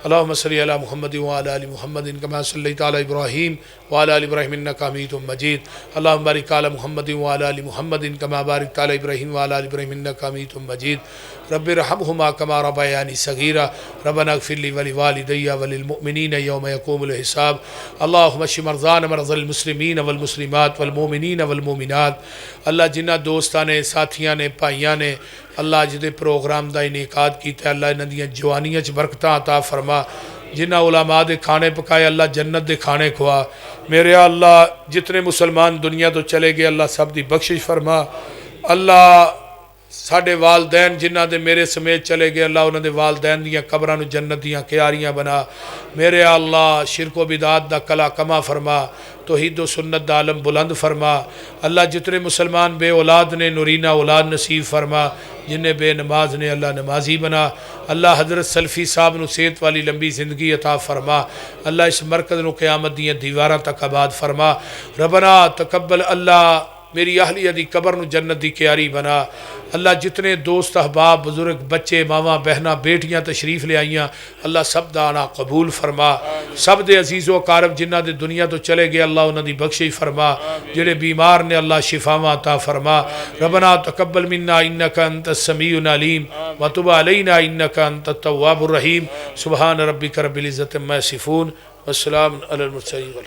अल्लाहुम्मा सल्लि अला मुहम्मदिन व अला आलि मुहम्मदिन कमा सल्लैता अला इब्राहीम व अला आलि इब्राहीम इन्नका हमीदुम मजीद। अल्लाहुम्मा बारिक अला मुहम्मदिन व अला आलि मुहम्मदिन कमा बारकता अला इब्राहीम व अला आलि इब्राहीम इन्नका हमीदुम मजीद। रब्बिरहमहुमा कमा रब्बयानी सगीरा रब्बना इग़फिर ली व लिवालिदैया व लिलमुमिनीना यौम यक़ूमुल हिसाब। अल्लाहुम्मा अश्फि मरज़ाना मरज़ल मुस्लिमीन वल मुस्लिमात वल मोमिनीन वल मोमिनात। अल्लाह जिन्हां दोस्तां ने साथियां ने भाइयां ने अल्लाह जिहदे प्रोग्राम का इनेकाद किया अल्लाह इन्हां दियां जवानियां च बरकतां अता फरमा। जिन्हां उलमा दे खाने पकाए अल्लाह जन्नत दे खाने खुआ। मेरे अल्लाह जितने मुसलमान दुनिया तो चले गए अल्लाह सब दी बख्शिश फरमा। अल्लाह साडे वालदैन जिन्हां दे मेरे समेत चले गए अल्लाह उन्हां दे वालदैन दियां कबरां नूं जन्नत दियां क्यारियां बना। मेरे अल्लाह शिरको बिदात दा कला कमा फरमा, तौहीद व सुन्नत दा आलम बुलंद फरमा। अल्लाह जितने मुसलमान बे औलाद ने नूरीना औलाद नसीब फरमा, जिन्हें बेनमाज ने अल्लाह नमाजी बना। अल्लाह हज़रत सल्फ़ी साहब नूं सेहत वाली लंबी ज़िंदगी अता फरमा। अल्लाह इस मरकज़ नूं क़यामत दियां दीवारां तक आबाद फरमा। रबना तकब्बल अल्लाह मेरी अहलिया दी कबर नूं जन्नत दी क्यारी बना। अल्लाह जितने दोस्त अहबाब बुजुर्ग बच्चे मावां बहना बेटियां तशरीफ ले आईयां अल्लाह सब दा आना कबूल फरमा। सब दे अजीज़ो अकारब जिन्हां दे दुनिया तो चले गए अल्लाह उन्हां दी बख्शिश फरमा। जेड़े बीमार ने अल्लाह शिफावां अता फरमा। रब्बना तकब्बल मिन्ना इन्नका अंतस समीउल अलीम व तुब अलैना इन्नका अंतत तव्वाबुर रहीम। सुब्हान रब्बिका रब्बिल इज़्ज़ति अम्मा यसिफून व सलामुन अलल मुरसलीन।